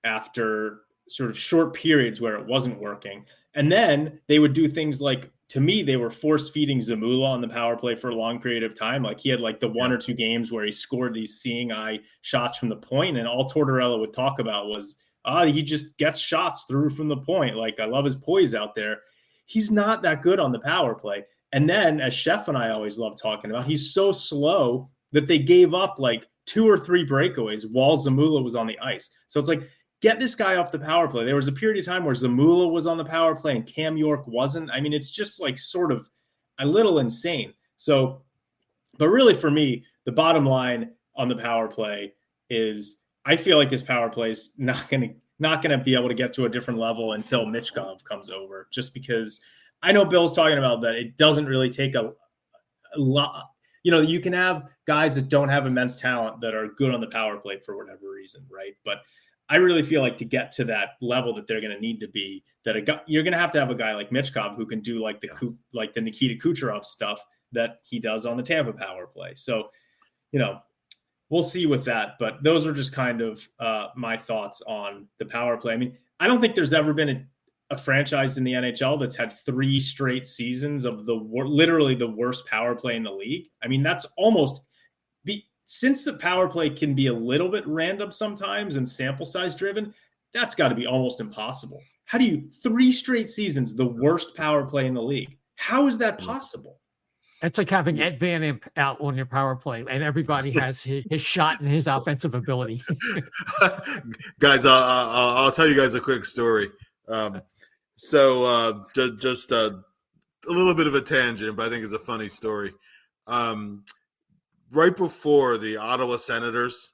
after sort of short periods where it wasn't working. And then they would do things like, to me, they were force feeding Zamula on the power play for a long period of time. Like he had like the one or two games where he scored these seeing eye shots from the point, and all Tortorella would talk about was, he just gets shots through from the point. Like, I love his poise out there. He's not that good on the power play. And then, as Chef and I always love talking about, he's so slow that they gave up like 2 or 3 breakaways while Zamula was on the ice. So it's like, get this guy off the power play. There was a period of time where Zamula was on the power play and Cam York wasn't. I mean, it's just like sort of a little insane. So But really, for me, the bottom line on the power play is I feel like this power play is not going to be able to get to a different level until Michkov comes over, just because I know Bill's talking about that it doesn't really take a lot. You can have guys that don't have immense talent that are good on the power play for whatever reason, right? But I really feel like to get to that level that they're going to need to be, you're going to have a guy like Michkov who can do like the Nikita Kucherov stuff that he does on the Tampa power play. So, we'll see with that. But those are just kind of my thoughts on the power play. I mean, I don't think there's ever been a franchise in the NHL that's had 3 straight seasons of literally the worst power play in the league. I mean, that's almost since the power play can be a little bit random sometimes and sample size driven, that's got to be almost impossible. How do you 3 straight seasons, the worst power play in the league? How is that possible? It's like having Ed Van Imp out on your power play, and everybody has his shot and his offensive ability. Guys, I'll tell you guys a quick story. So just a little bit of a tangent, but I think it's a funny story. Right before the Ottawa Senators,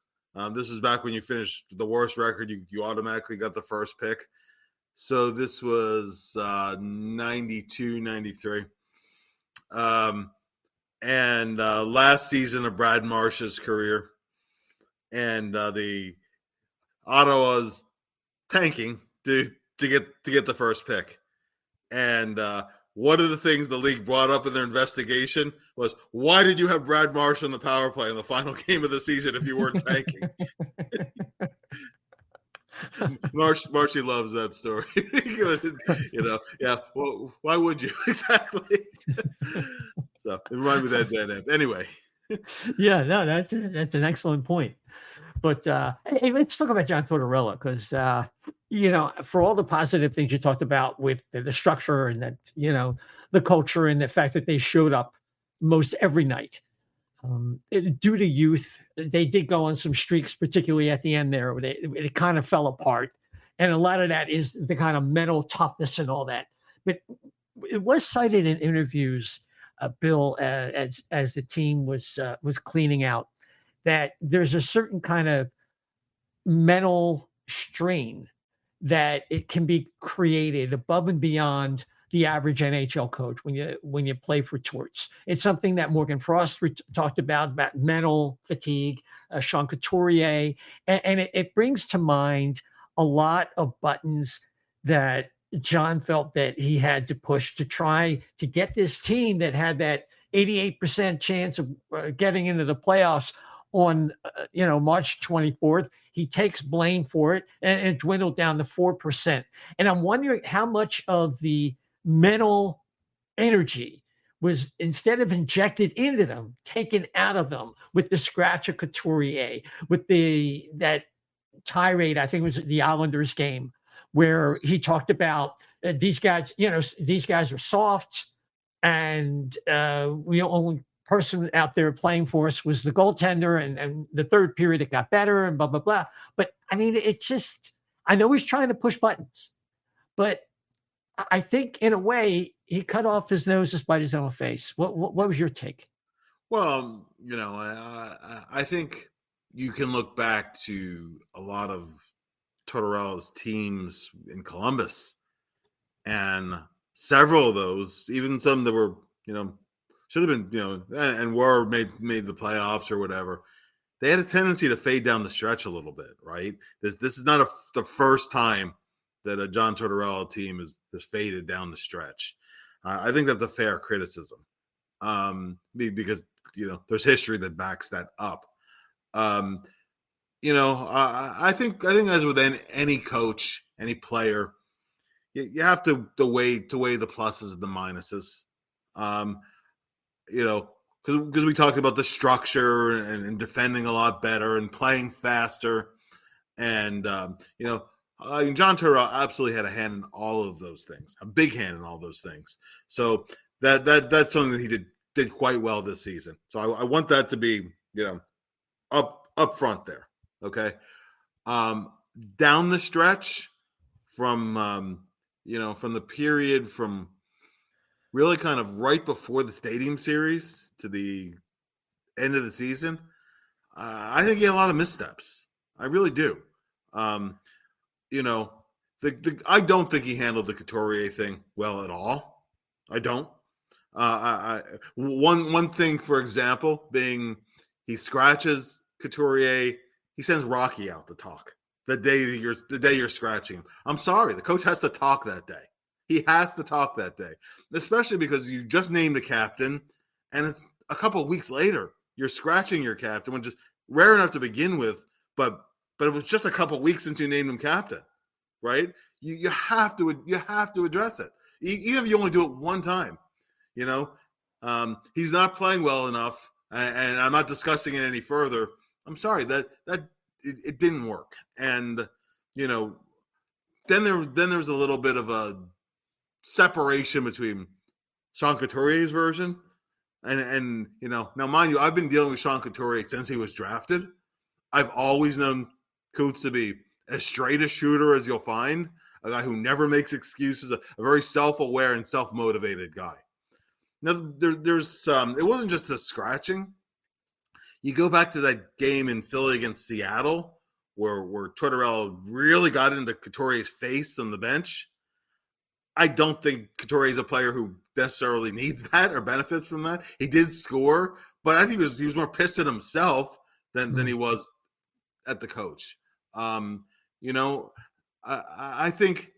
this is back when you finished the worst record, you automatically got the first pick. So this was 92, 93. And last season of Brad Marsh's career. And the Ottawa's tanking to get the first pick. And one of the things the league brought up in their investigation was, why did you have Brad Marsh on the power play in the final game of the season if you weren't tanking? Marshy loves that story. Yeah. Well, why would you? Exactly. So it reminded me of that. Anyway. Yeah, no, that's an excellent point. But hey, let's talk about John Tortorella, because for all the positive things you talked about with the structure and that the culture and the fact that they showed up most every night. Due to youth, they did go on some streaks, particularly at the end there, where it kind of fell apart, and a lot of that is the kind of mental toughness and all that. But it was cited in interviews, Bill, as the team was cleaning out, that there's a certain kind of mental strain that it can be created above and beyond the average NHL coach when you play for Torts. It's something that Morgan Frost talked about mental fatigue, Sean Couturier, and it brings to mind a lot of buttons that John felt that he had to push to try to get this team that had that 88% chance of getting into the playoffs on March 24th. He takes blame for it, and it dwindled down to 4%. And I'm wondering how much of the mental energy was, instead of injected into them, taken out of them with the scratch of Couturier, with that tirade, I think it was the Islanders game, where he talked about these guys are soft, and we only person out there playing for us was the goaltender, and the third period it got better, and blah, blah, blah. But I mean, it's just, I know he's trying to push buttons, but I think in a way he cut off his nose to spite his own face. What was your take? Well, I think you can look back to a lot of Tortorella's teams in Columbus, and several of those, even some that were, should have been, and were made the playoffs or whatever, they had a tendency to fade down the stretch a little bit, right? This is not the first time that a John Tortorella team has faded down the stretch. I think that's a fair criticism, because there's history that backs that up. I think as with any coach, any player, you have to weigh the pluses and the minuses. Because we talked about the structure and defending a lot better and playing faster. And, John Tortorella absolutely had a hand in all of those things, a big hand in all those things. So that's something that he did quite well this season. So I want that to be, up front there. Okay. Down the stretch from the period from really kind of right before the Stadium Series to the end of the season, I think he had a lot of missteps. I really do. You know, I don't think he handled the Couturier thing well at all. I don't. One thing, for example, being he scratches Couturier, he sends Rocky out to talk the day you're scratching him. I'm sorry, the coach has to talk that day. He has to talk that day, especially because you just named a captain, and it's a couple of weeks later you're scratching your captain, which is rare enough to begin with, but it was just a couple of weeks since you named him captain, right? You have to address it, even if you only do it one time. You know, he's not playing well enough, and I'm not discussing it any further. I'm sorry that it didn't work, and you know, then there was a little bit of a separation between Sean Couturier's version and you know, now mind you, I've been dealing with Sean Couturier since he was drafted. I've always known Coots to be as straight a shooter as you'll find, a guy who never makes excuses, a very self-aware and self-motivated guy. Now, there's it wasn't just the scratching. You go back to that game in Philly against Seattle where Tortorella really got into Couturier's face on the bench. I don't think Couturier is a player who necessarily needs that or benefits from that. He did score, but I think he was more pissed at himself than he was at the coach. You know, I think,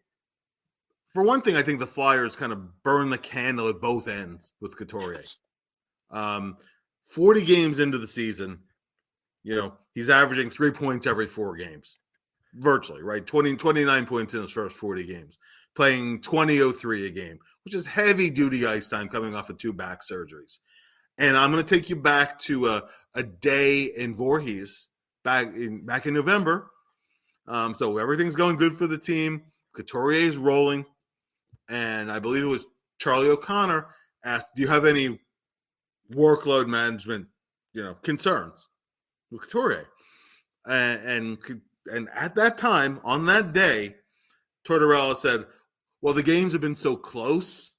for one thing, I think the Flyers kind of burn the candle at both ends with Couturier. 40 games into the season, you know, he's averaging 3 points every 4 games, virtually, right? 29 points in his first 40 games, playing 20.03 a game, which is heavy-duty ice time coming off of 2 back surgeries. And I'm going to take you back to a day in Voorhees back in November. So everything's going good for the team. Couturier is rolling. And I believe it was Charlie O'Connor asked, do you have any workload management, you know, concerns with Couturier? And at that time, on that day, Tortorella said, well, the games have been so close,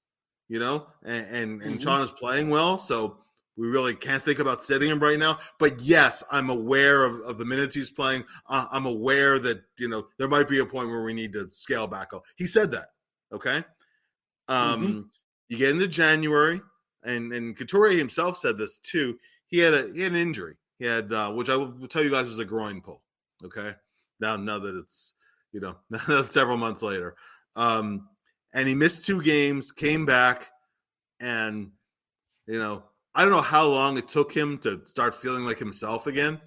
you know, and Sean is playing well, so we really can't think about sitting him right now. But yes, I'm aware of the minutes he's playing. I'm aware that, you know, there might be a point where we need to scale back up. He said that, okay? You get into January, and Couturier himself said this too. He had an injury. He had, which I will tell you guys was a groin pull, okay? Now that it's, you know, several months later. And he missed 2 games, came back, and, you know, I don't know how long it took him to start feeling like himself again.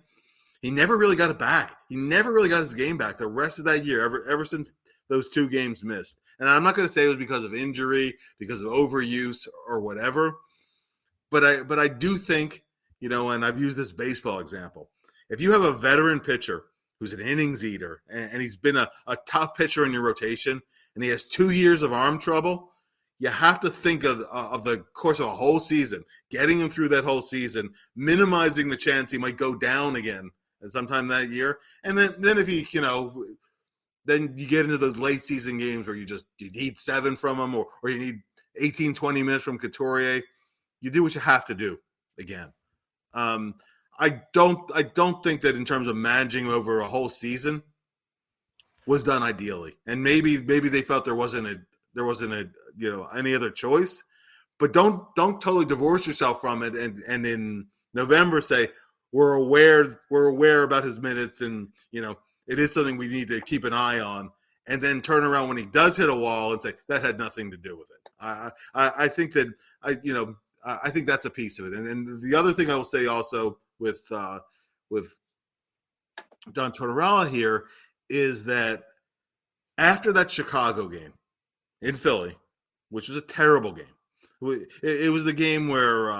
He never really got it back. He never really got his game back the rest of that year, ever since those 2 games missed. And I'm not going to say it was because of injury, because of overuse, or whatever. But I do think, you know, and I've used this baseball example. If you have a veteran pitcher who's an innings eater, and he's been a top pitcher in your rotation, and he has 2 years of arm trouble, you have to think of the course of a whole season, getting him through that whole season, minimizing the chance he might go down again at sometime that year. And then if he, you know, then you get into those late season games where you need 7 from him, or you need 18, 20 minutes from Couturier. You do what you have to do again. I don't think that in terms of managing over a whole season was done ideally. And maybe they felt there wasn't a you know, any other choice. But don't totally divorce yourself from it and in November say we're aware about his minutes, and you know, it is something we need to keep an eye on, and then turn around when he does hit a wall and say that had nothing to do with it. I think that I think that's a piece of it. And the other thing I will say also with Don Tortorella here is that after that Chicago game in Philly, which was a terrible game, it was the game where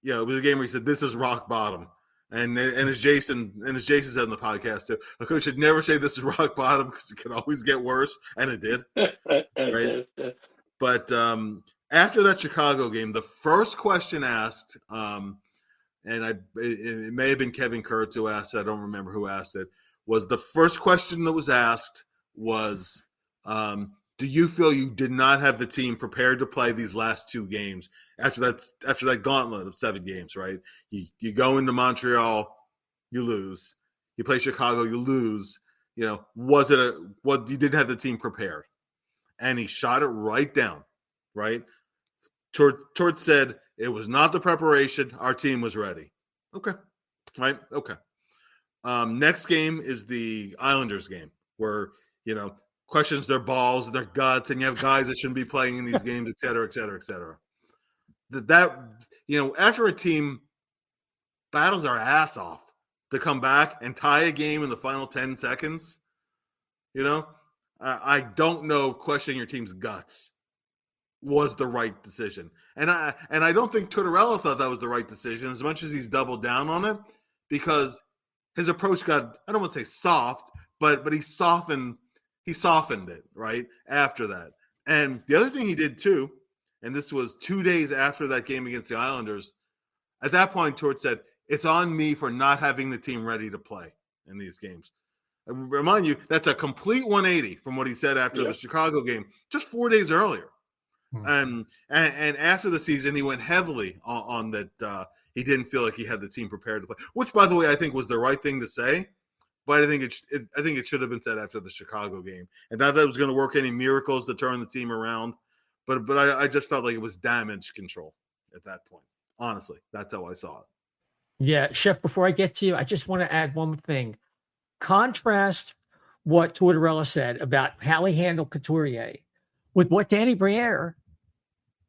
you know, it was a game where he said this is rock bottom. And as Jason said in the podcast too, a coach should never say this is rock bottom because it can always get worse, and it did. Right? But after that Chicago game, the first question asked, and it may have been Kevin Kurtz who asked it, I don't remember who asked it, was the first question that was asked was, do you feel you did not have the team prepared to play these last 2 games after that gauntlet of 7 games, right? You go into Montreal, you lose. You play Chicago, you lose. Was it you didn't have the team prepared? And he shot it right down, right? Tort said it was not the preparation. Our team was ready. Okay, right? Okay. Next game is the Islanders game where, questions their balls and their guts, and you have guys that shouldn't be playing in these games, et cetera, et cetera, et cetera. After a team battles their ass off to come back and tie a game in the final 10 seconds, I don't know if questioning your team's guts was the right decision. And I don't think Tortorella thought that was the right decision as much as he's doubled down on it, because his approach got, I don't want to say soft, but he softened it right after that. And the other thing he did too, and this was 2 days after that game against the Islanders, at that point Tort said, it's on me for not having the team ready to play in these games. I remind you, that's a complete 180 from what he said after the Chicago game just 4 days earlier. And after the season, he went heavily on that. He didn't feel like he had the team prepared to play, which, by the way, I think was the right thing to say. But I think it should have been said after the Chicago game, and not that it was going to work any miracles to turn the team around. But I just felt like it was damage control at that point. Honestly, that's how I saw it. Yeah, Chef, before I get to you, I just want to add one thing. Contrast what Tortorella said about how he handled Couturier with what Danny Briere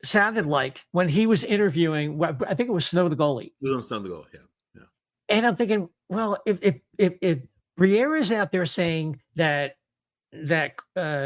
sounded like when he was interviewing, I think it was Snow the goalie. It was Snow the goalie, yeah. And I'm thinking, well, if Briere is out there saying that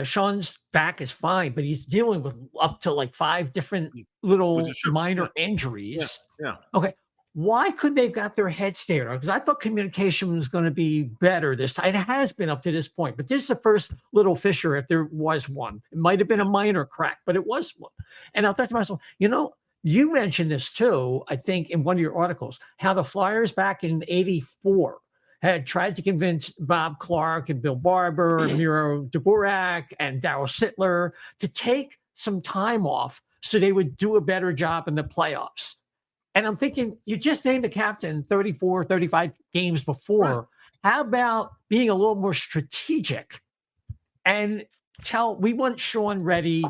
Sean's back is fine, but he's dealing with up to like 5 different little minor injuries. Yeah. Okay. Why could they have got their head stayed on? Because I thought communication was going to be better this time. It has been up to this point, but this is the first little fissure, if there was one. It might have been a minor crack, but it was one. And I thought to myself, you mentioned this too, I think, in one of your articles, how the Flyers back in '84 had tried to convince Bob Clark and Bill Barber and Miro Dvorak and Darryl Sittler to take some time off so they would do a better job in the playoffs. And I'm thinking, you just named the captain 34, 35 games before. Right. How about being a little more strategic and we want Sean ready,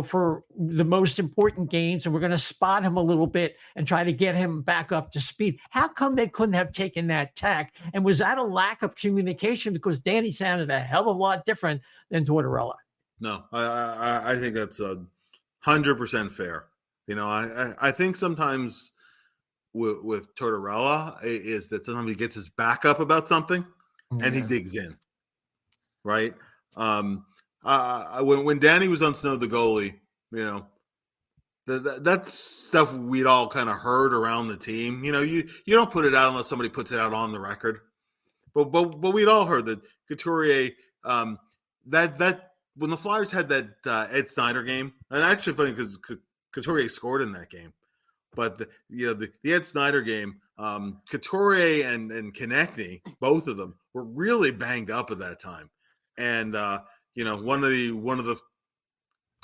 for the most important games, and we're going to spot him a little bit and try to get him back up to speed. How come they couldn't have taken that tack? And was that a lack of communication? Because Danny sounded a hell of a lot different than Tortorella. No, I think that's 100% fair. I think sometimes with Tortorella is that sometimes he gets his back up about something and he digs in, right? When Danny was on Snow the goalie, that's stuff we'd all kind of heard around the team. You don't put it out unless somebody puts it out on the record. But we'd all heard that Couturier, that when the Flyers had that Ed Snyder game, and actually funny because Couturier scored in that game, but the Ed Snyder game, Couturier and Konechny, both of them were really banged up at that time, and one of the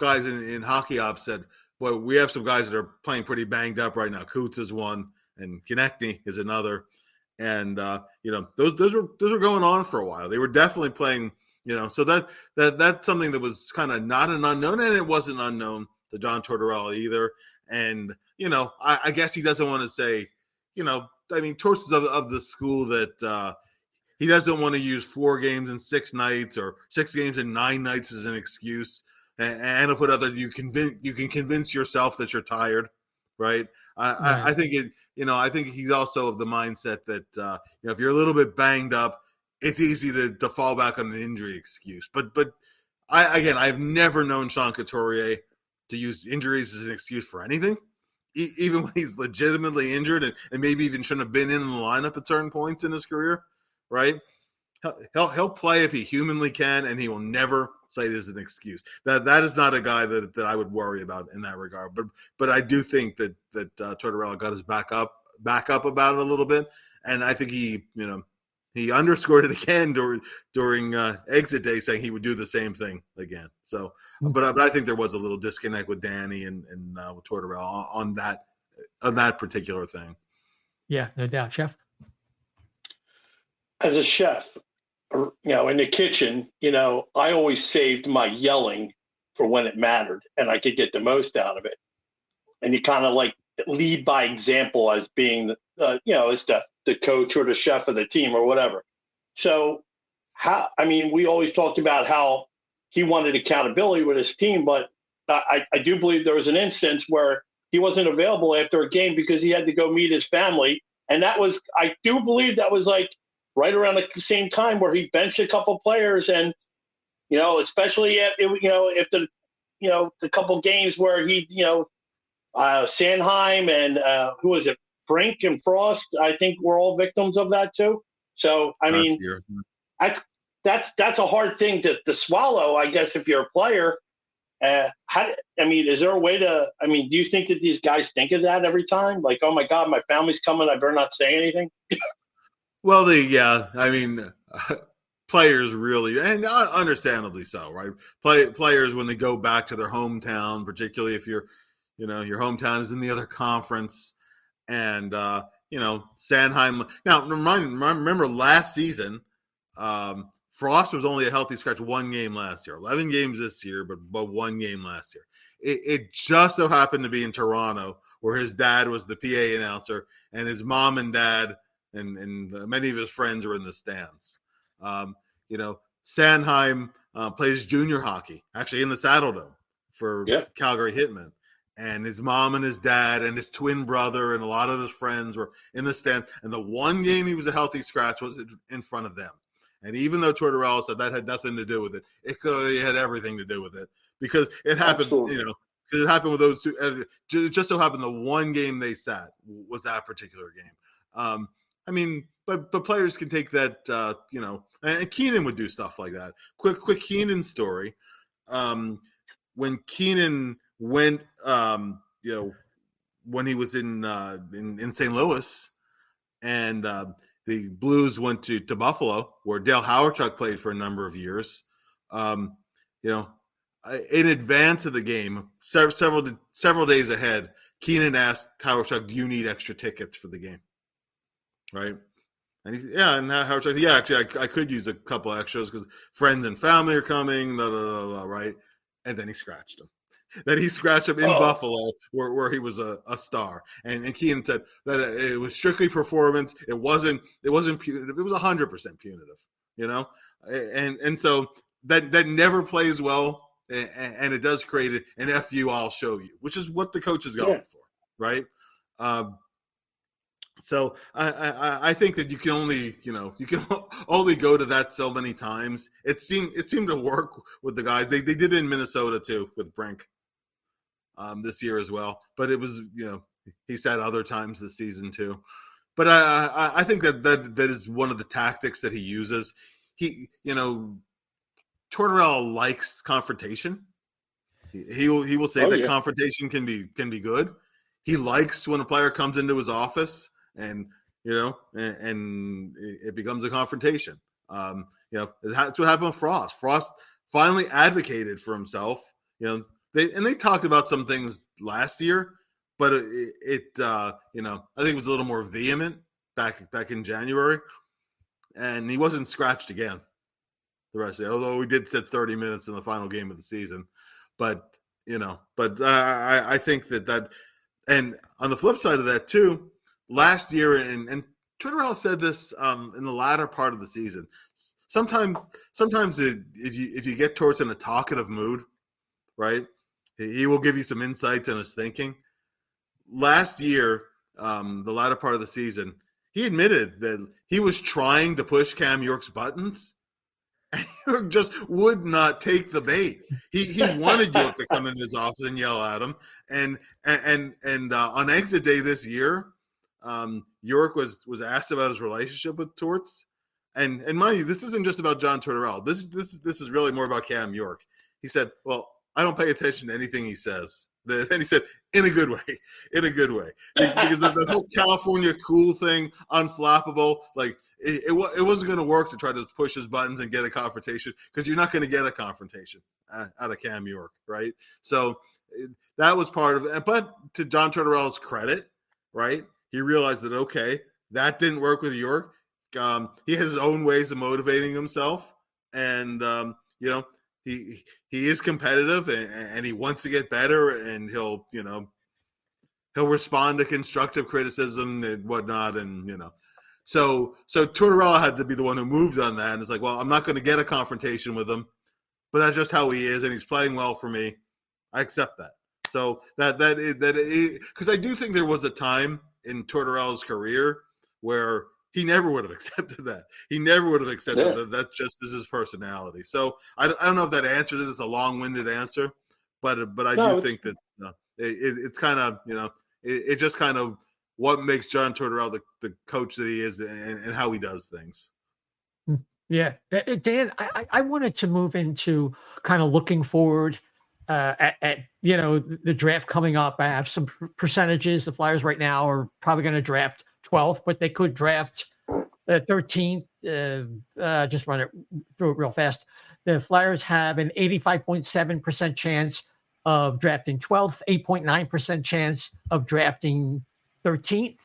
guys in Hockey Ops said, "Well, we have some guys that are playing pretty banged up right now. Coots is one, and Konechny is another, and those were going on for a while. They were definitely playing, so that's something that was kind of not an unknown, and it wasn't unknown to John Tortorella either. And, I guess he doesn't want to say, Torts is of the school that he doesn't want to use 4 games in 6 nights or 6 games in 9 nights as an excuse. And he'll put other, you can convince yourself that you're tired, right? I think I think he's also of the mindset that, if you're a little bit banged up, it's easy to fall back on an injury excuse. But I've never known Sean Couturier to use injuries as an excuse for anything, even when he's legitimately injured and maybe even shouldn't have been in the lineup at certain points in his career, right? He'll play if he humanly can, and he will never cite it as an excuse. That is not a guy that I would worry about in that regard. But I do think that Tortorella got his back up about it a little bit, and I think he he underscored it again during exit day, saying he would do the same thing again. So, but I think there was a little disconnect with Danny and with Tortorella on that particular thing. Yeah, no doubt, Chef. As a chef, in the kitchen, I always saved my yelling for when it mattered and I could get the most out of it. And you kind of like lead by example as being as the coach or the chef of the team or whatever. So we always talked about how he wanted accountability with his team, but I do believe there was an instance where he wasn't available after a game because he had to go meet his family. And I do believe that was like right around the same time where he benched a couple players, and especially if the couple games where he Sanheim and who was it, Brink and Frost, I think were all victims of that too. So that's a hard thing to swallow, I guess, if you're a player. Is there a way to? Do you think that these guys think of that every time? Like, oh my God, my family's coming, I better not say anything. Well, players really, and understandably so, right? Players, when they go back to their hometown, particularly if your hometown is in the other conference, and Sanheim. Now, remember last season, Frost was only a healthy scratch one game last year. 11 games this year, but one game last year. It just so happened to be in Toronto, where his dad was the PA announcer, and his mom and dad and many of his friends were in the stands. Sanheim plays junior hockey, actually in the Saddle Dome for Calgary Hitmen. And his mom and his dad and his twin brother and a lot of his friends were in the stand. And the one game he was a healthy scratch was in front of them. And even though Tortorella said that had nothing to do with it, it clearly had everything to do with it, because it happened, because it happened with those two. It just so happened the one game they sat was that particular game. But players can take that, and Keenan would do stuff like that. Quick Keenan story. When Keenan went, when he was in St. Louis, and the Blues went to Buffalo, where Dale Hawerchuk played for a number of years. In advance of the game, several days ahead, Keenan asked Hawerchuk, "Do you need extra tickets for the game?" Right? And Hawerchuk, actually, I could use a couple extras because friends and family are coming, right? And then he scratched him. Then he scratched him in Buffalo, where he was a star. And Keenan said that it was strictly performance. It wasn't punitive. It was 100% punitive, And so that never plays well, and it does create an FU, I'll show you, which is what the coach is going for, right? So I think that you can only go to that so many times. It seemed to work with the guys. They did it in Minnesota too with Brink this year as well. But it was he said other times this season too. But I think that is one of the tactics that he uses. Tortorella likes confrontation. He will say that confrontation can be good. He likes when a player comes into his office and it becomes a confrontation. That's what happened with Frost. Frost finally advocated for himself. They talked about some things last year, but I think it was a little more vehement back in January, and he wasn't scratched again the rest of the year, although we did sit 30 minutes in the final game of the season. But I think that, and on the flip side of that too, last year, and Tortorella said this in the latter part of the season. Sometimes if you get towards in a talkative mood, right, he will give you some insights in his thinking. Last year, the latter part of the season, he admitted that he was trying to push Cam York's buttons, and York just would not take the bait. He wanted York to come in his office and yell at him. And on exit day this year, York was asked about his relationship with Torts, and mind you, this isn't just about John Tortorella. This is really more about Cam York. He said, "Well, I don't pay attention to anything he says." Then he said, in a good way, because the whole California cool thing, unflappable, like it wasn't going to work to try to push his buttons and get a confrontation, because you're not going to get a confrontation out of Cam York, right? So that was part of it. But to John Tortorella's credit, right, he realized that, okay, that didn't work with York. He has his own ways of motivating himself, and he is competitive, and he wants to get better, and he'll respond to constructive criticism and whatnot, and so Tortorella had to be the one who moved on that, and it's like, well, I'm not going to get a confrontation with him, but that's just how he is, and he's playing well for me. I accept that. So that because I do think there was a time in Tortorella's career where he never would have accepted that. He never would have accepted that. That just is his personality. So I don't know if that answers it. It's a long-winded answer, but I do think that it's kind of it just kind of what makes John Tortorella the coach that he is, and how he does things. Yeah, Dan, I wanted to move into kind of looking forward at the draft coming up. I have some percentages. The Flyers right now are probably going to draft 12th, but they could draft 13th. Just run it through it real fast. The Flyers have an 85.7% chance of drafting 12th, 8.9% chance of drafting 13th,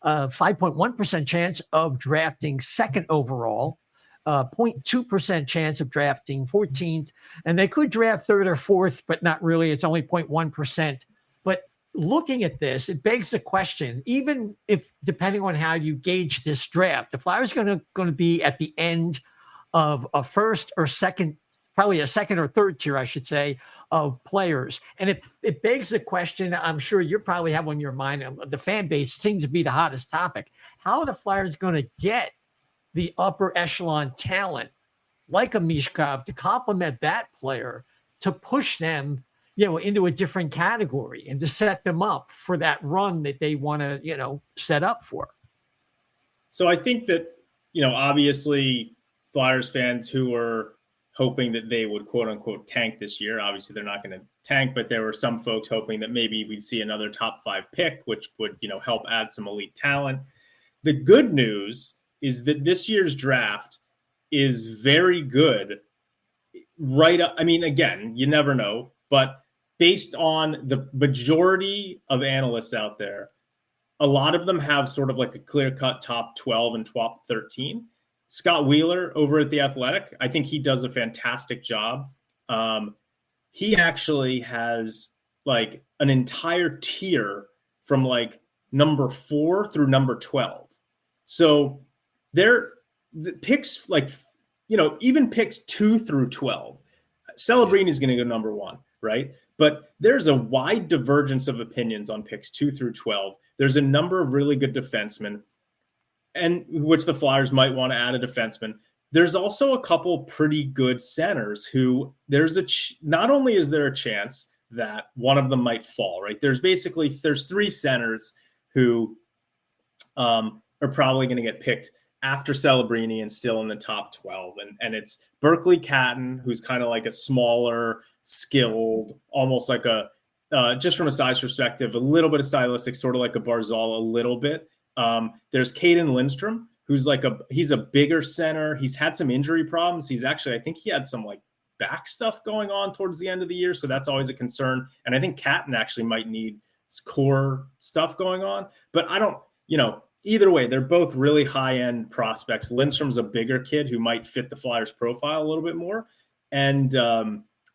5.1% chance of drafting second overall, 0.2% chance of drafting 14th, and they could draft third or fourth, but not really. It's only 0.1%. But looking at this, it begs the question, even if, depending on how you gauge this draft, the Flyers are going to be at the end of a first or second, probably a second or third tier, I should say, of players. And it begs the question, I'm sure you probably have on your mind, the fan base seems to be the hottest topic. How are the Flyers going to get the upper echelon talent like a Mishkov to complement that player, to push them into a different category and to set them up for that run that they want to, set up for? So I think that, obviously Flyers fans who were hoping that they would quote unquote tank this year, obviously they're not going to tank, but there were some folks hoping that maybe we'd see another top 5 pick, which would, help add some elite talent. The good news is that this year's draft is very good. Right. I mean, again, you never know, but based on the majority of analysts out there, a lot of them have sort of like a clear-cut top 12 and top 13. Scott Wheeler over at The Athletic, I think he does a fantastic job. He actually has like an entire tier from like number 4 through number 12. So the picks, like, even picks 2 through 12, Celebrini is going to go number 1, right? But there's a wide divergence of opinions on picks 2 through 12. There's a number of really good defensemen, and which the Flyers might want to add a defenseman. There's also a couple pretty good centers who not only is there a chance that one of them might fall, right? There's 3 centers who are probably going to get picked after Celebrini and still in the top 12. And it's Berkeley Catton, who's kind of like a smaller, skilled, almost like just from a size perspective, a little bit of stylistic, sort of like a Barzal a little bit. There's Caden Lindstrom, who's he's a bigger center. He's had some injury problems. I think he had some like back stuff going on towards the end of the year. So that's always a concern. And I think Catton actually might need core stuff going on, but I don't, either way, they're both really high-end prospects. Lindstrom's a bigger kid who might fit the Flyers profile a little bit more. And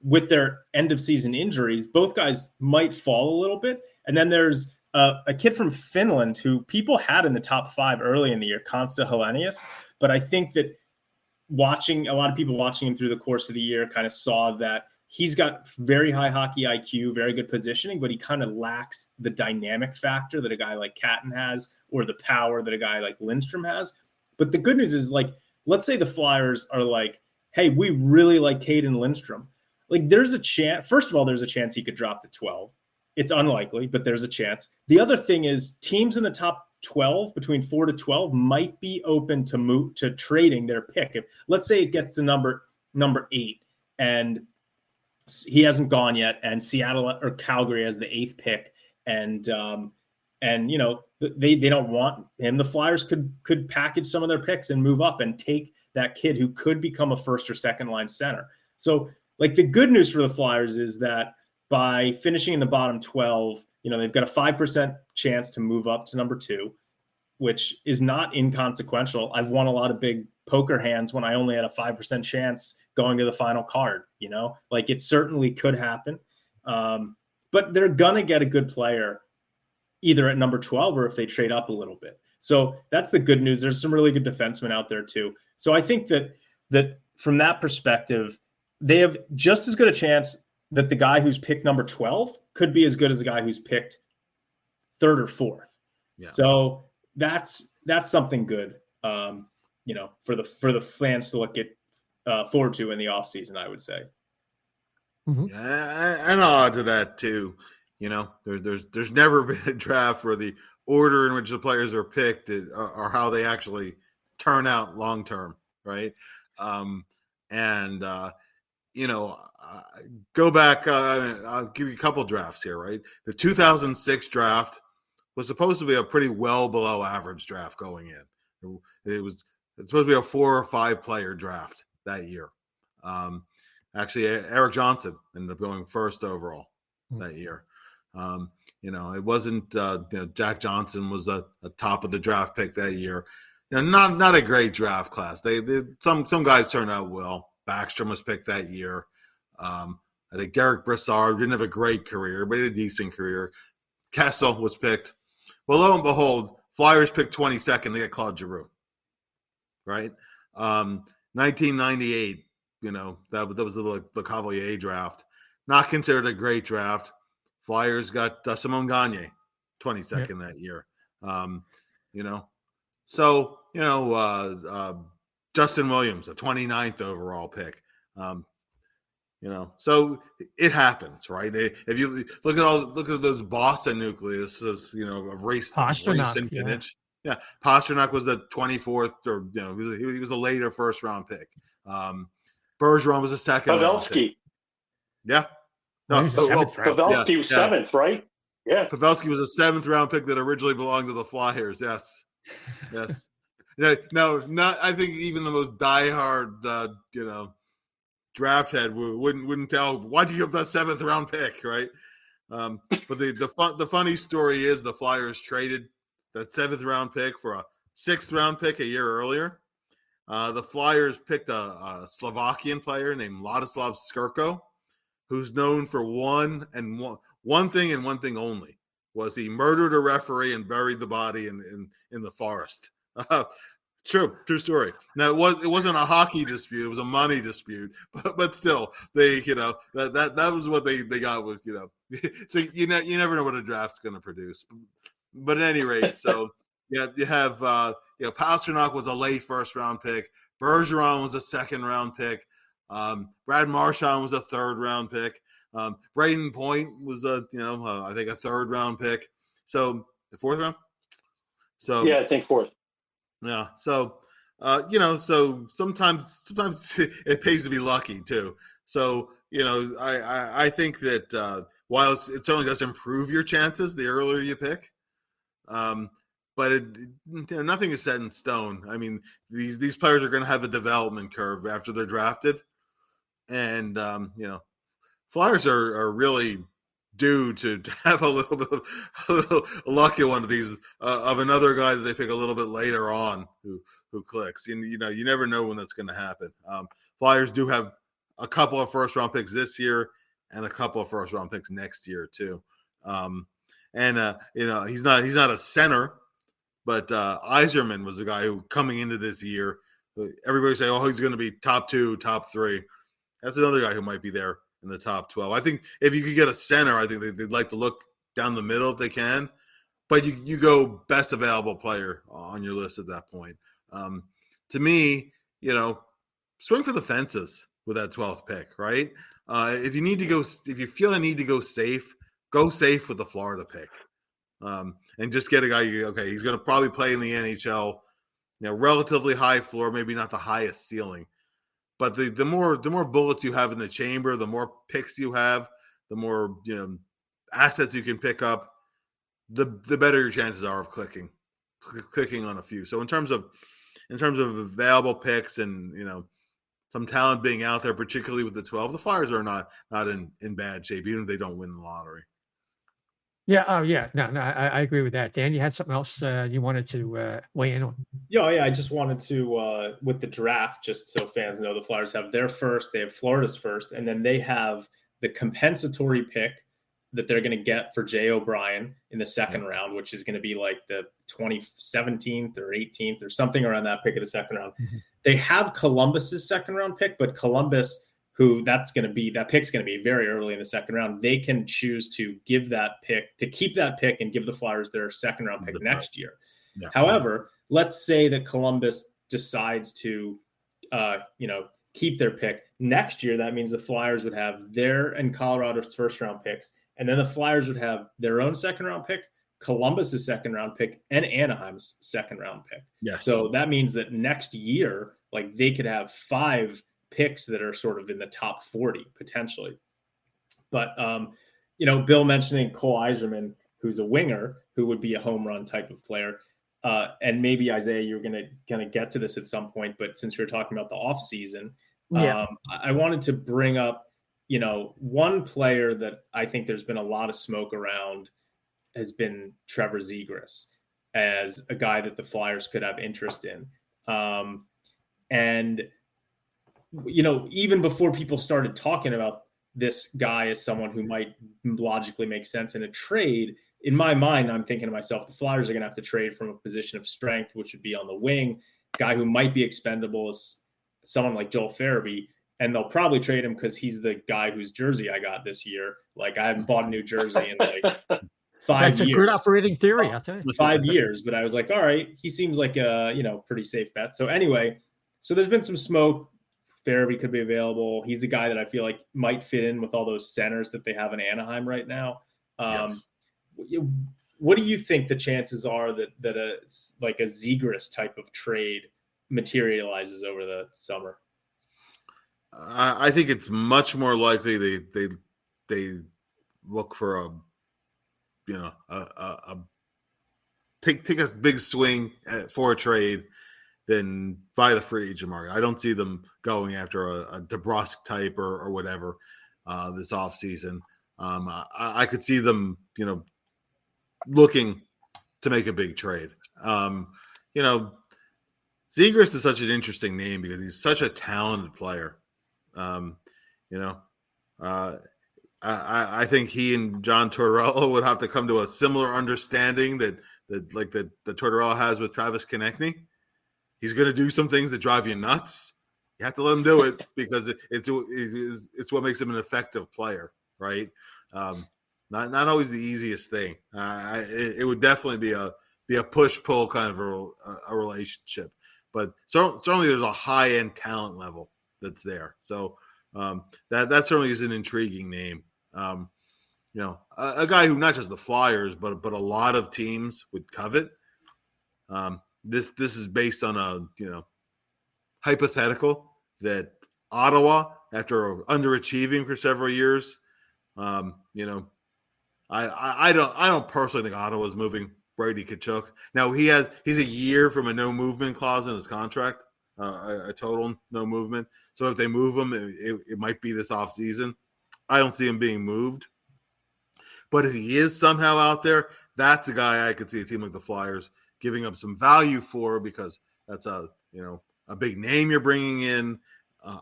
with their end-of-season injuries, both guys might fall a little bit. And then there's a kid from Finland who people had in the top 5 early in the year, Konsta Helenius. But I think that a lot of people watching him through the course of the year kind of saw that he's got very high hockey IQ, very good positioning, but he kind of lacks the dynamic factor that a guy like Catton has, or the power that a guy like Lindstrom has. But the good news is, like, let's say the Flyers are like, hey, we really like Caden Lindstrom. Like, there's a chance. First of all, there's a chance he could drop to 12. It's unlikely, but there's a chance. The other thing is teams in the top 12, between 4 to 12, might be open to trading their pick. If, let's say, it gets to number 8 and he hasn't gone yet, and Seattle or Calgary has the 8th pick, And you know, they don't want him. The Flyers could package some of their picks and move up and take that kid who could become a first or second line center. So like the good news for the Flyers is that by finishing in the bottom 12, you know, they've got a 5% chance to move up to number 2, which is not inconsequential. I've won a lot of big poker hands when I only had a 5% chance going to the final card, you know, like it certainly could happen. But they're going to get a good player either at number 12 or if they trade up a little bit. So that's the good news. There's some really good defensemen out there too. So I think that from that perspective, they have just as good a chance that the guy who's picked number 12 could be as good as the guy who's picked 3rd or 4th. Yeah. So that's something good, you know, for the fans to look at forward to in the offseason, I would say. Mm-hmm. Yeah, and I'll add to that too. You know, there's never been a draft where the order in which the players are picked are how they actually turn out long term, right? You know, go back. I'll give you a couple drafts here, right? The 2006 draft was supposed to be a pretty well below average draft going in. It's supposed to be a 4 or 5 player draft that year. Actually, Eric Johnson ended up going first overall that year. You know, it wasn't. You know, Jack Johnson was a top of the draft pick that year. You know, not a great draft class. Some guys turned out well. Backstrom was picked that year. I think Derek Brassard didn't have a great career, but he had a decent career. Kessel was picked. Well, lo and behold, Flyers picked 22nd. They got Claude Giroux. Right? 1998. You know, that was the Cavalier draft. Not considered a great draft. Flyers got Simon Gagne, 22nd that year. You know, so, you know, Justin Williams, a 29th overall pick. You know, so it happens, right? If you look at those Boston nucleuses, you know, of race and vintage. Yeah, Pasternak was the 24th, or you know, he was a later first round pick. Bergeron was a second round pick. Yeah. No, Pavelski was 7th, right? Yeah. Pavelski was a 7th round pick that originally belonged to the Flyers. Yes. No, not. I think even the most diehard, you know, draft head wouldn't tell why'd you give that 7th round pick, right? But the funny story is the Flyers traded that 7th round pick for a 6th round pick a year earlier. The Flyers picked a Slovakian player named Ladislav Skurko, who's known for one thing and one thing only, was he murdered a referee and buried the body in the forest. True story. Now it wasn't a hockey dispute; it was a money dispute. But still, they, you know, that was what they got with, you know. So you never know what a draft's going to produce. But at any rate, so yeah, you have you know, Pasternak was a late first round pick. Bergeron was a 2nd round pick. Brad Marchand was a 3rd round pick. Braden Point was I think a 3rd round pick. So the 4th round. So yeah, I think 4th. Yeah. So you know, so sometimes it pays to be lucky too. So you know, I think that while it certainly does improve your chances the earlier you pick, but nothing is set in stone. I mean, these players are going to have a development curve after they're drafted. And, you know, Flyers are really due to have a little lucky one of these, of another guy that they pick a little bit later on who clicks. And, you know, you never know when that's going to happen. Flyers do have a couple of first-round picks this year and a couple of first-round picks next year too. You know, he's not a center, but Yzerman was the guy who, coming into this year, everybody say, oh, he's going to be top 2, top 3. That's another guy who might be there in the top 12. I think if you could get a center, I think they'd like to look down the middle if they can. But you go best available player on your list at that point. To me, you know, swing for the fences with that 12th pick, right? If you feel a need to go safe with the Florida pick. And just get a guy, okay, he's going to probably play in the NHL, you know, relatively high floor, maybe not the highest ceiling. But the more bullets you have in the chamber, the more picks you have, the more, you know, assets you can pick up. the better your chances are of clicking on a few. So in terms of available picks and some talent being out there, particularly with the 12, the Flyers are not in bad shape, even if they don't win the lottery. Yeah. Oh, yeah. No, I agree with that. Dan, you had something else you wanted to weigh in on? Yeah. I just wanted to, with the draft, just so fans know, the Flyers have their first, they have Florida's first, and then they have the compensatory pick that they're going to get for Jay O'Brien in the second round, which is going to be like the 17th or 18th or something around that pick of the second round. Mm-hmm. They have Columbus's second round pick, but Columbus, that pick's going to be very early in the second round. They can choose to give that pick, to keep that pick and give the Flyers their second round pick next year. Yeah. However, let's say that Columbus decides to, keep their pick next year. That means the Flyers would have their and Colorado's first round picks. And then the Flyers would have their own second round pick, Columbus's second round pick, and Anaheim's second round pick. Yes. So that means that next year, they could have 5 picks that are sort of in the top 40 potentially. But, Bill mentioning Cole Yzerman, who's a winger, who would be a home run type of player. And maybe Isaiah, you're going to get to this at some point, but since we were talking about the off season, I wanted to bring up, one player that I think there's been a lot of smoke around has been Trevor Zegras as a guy that the Flyers could have interest in. And even before people started talking about this guy as someone who might logically make sense in a trade, in my mind, I'm thinking to myself, the Flyers are going to have to trade from a position of strength, which would be on the wing. Guy who might be expendable is someone like Joel Farabee, and they'll probably trade him because he's the guy whose jersey I got this year. I haven't bought a new jersey in 5 years. That's a good operating theory, I'll tell you. 5 years, but I was like, all right, he seems like a pretty safe bet. So anyway, there's been some smoke. Farabee could be available. He's a guy that I feel like might fit in with all those centers that they have in Anaheim right now. Yes. What do you think the chances are that a Zegras type of trade materializes over the summer? I think it's much more likely they look for take a big swing for a trade than via the free agent market. I don't see them going after a DeBrusk type or whatever this offseason. I could see them, looking to make a big trade. Zegras is such an interesting name because he's such a talented player. I think he and John Tortorella would have to come to a similar understanding that Tortorella has with Travis Konechny. He's going to do some things that drive you nuts. You have to let him do it because it's what makes him an effective player, right? Not always the easiest thing. It would definitely be a push-pull kind of a relationship. But certainly there's a high-end talent level that's there. So that certainly is an intriguing name. A guy who not just the Flyers, but a lot of teams would covet. This is based on a hypothetical that Ottawa, after underachieving for several years, I don't personally think Ottawa's moving Brady Tkachuk. Now he's a year from a no movement clause in his contract, a total no movement. So if they move him, it might be this offseason. I don't see him being moved. But if he is somehow out there, that's a guy I could see a team like the Flyers giving up some value for, because that's a big name you're bringing in,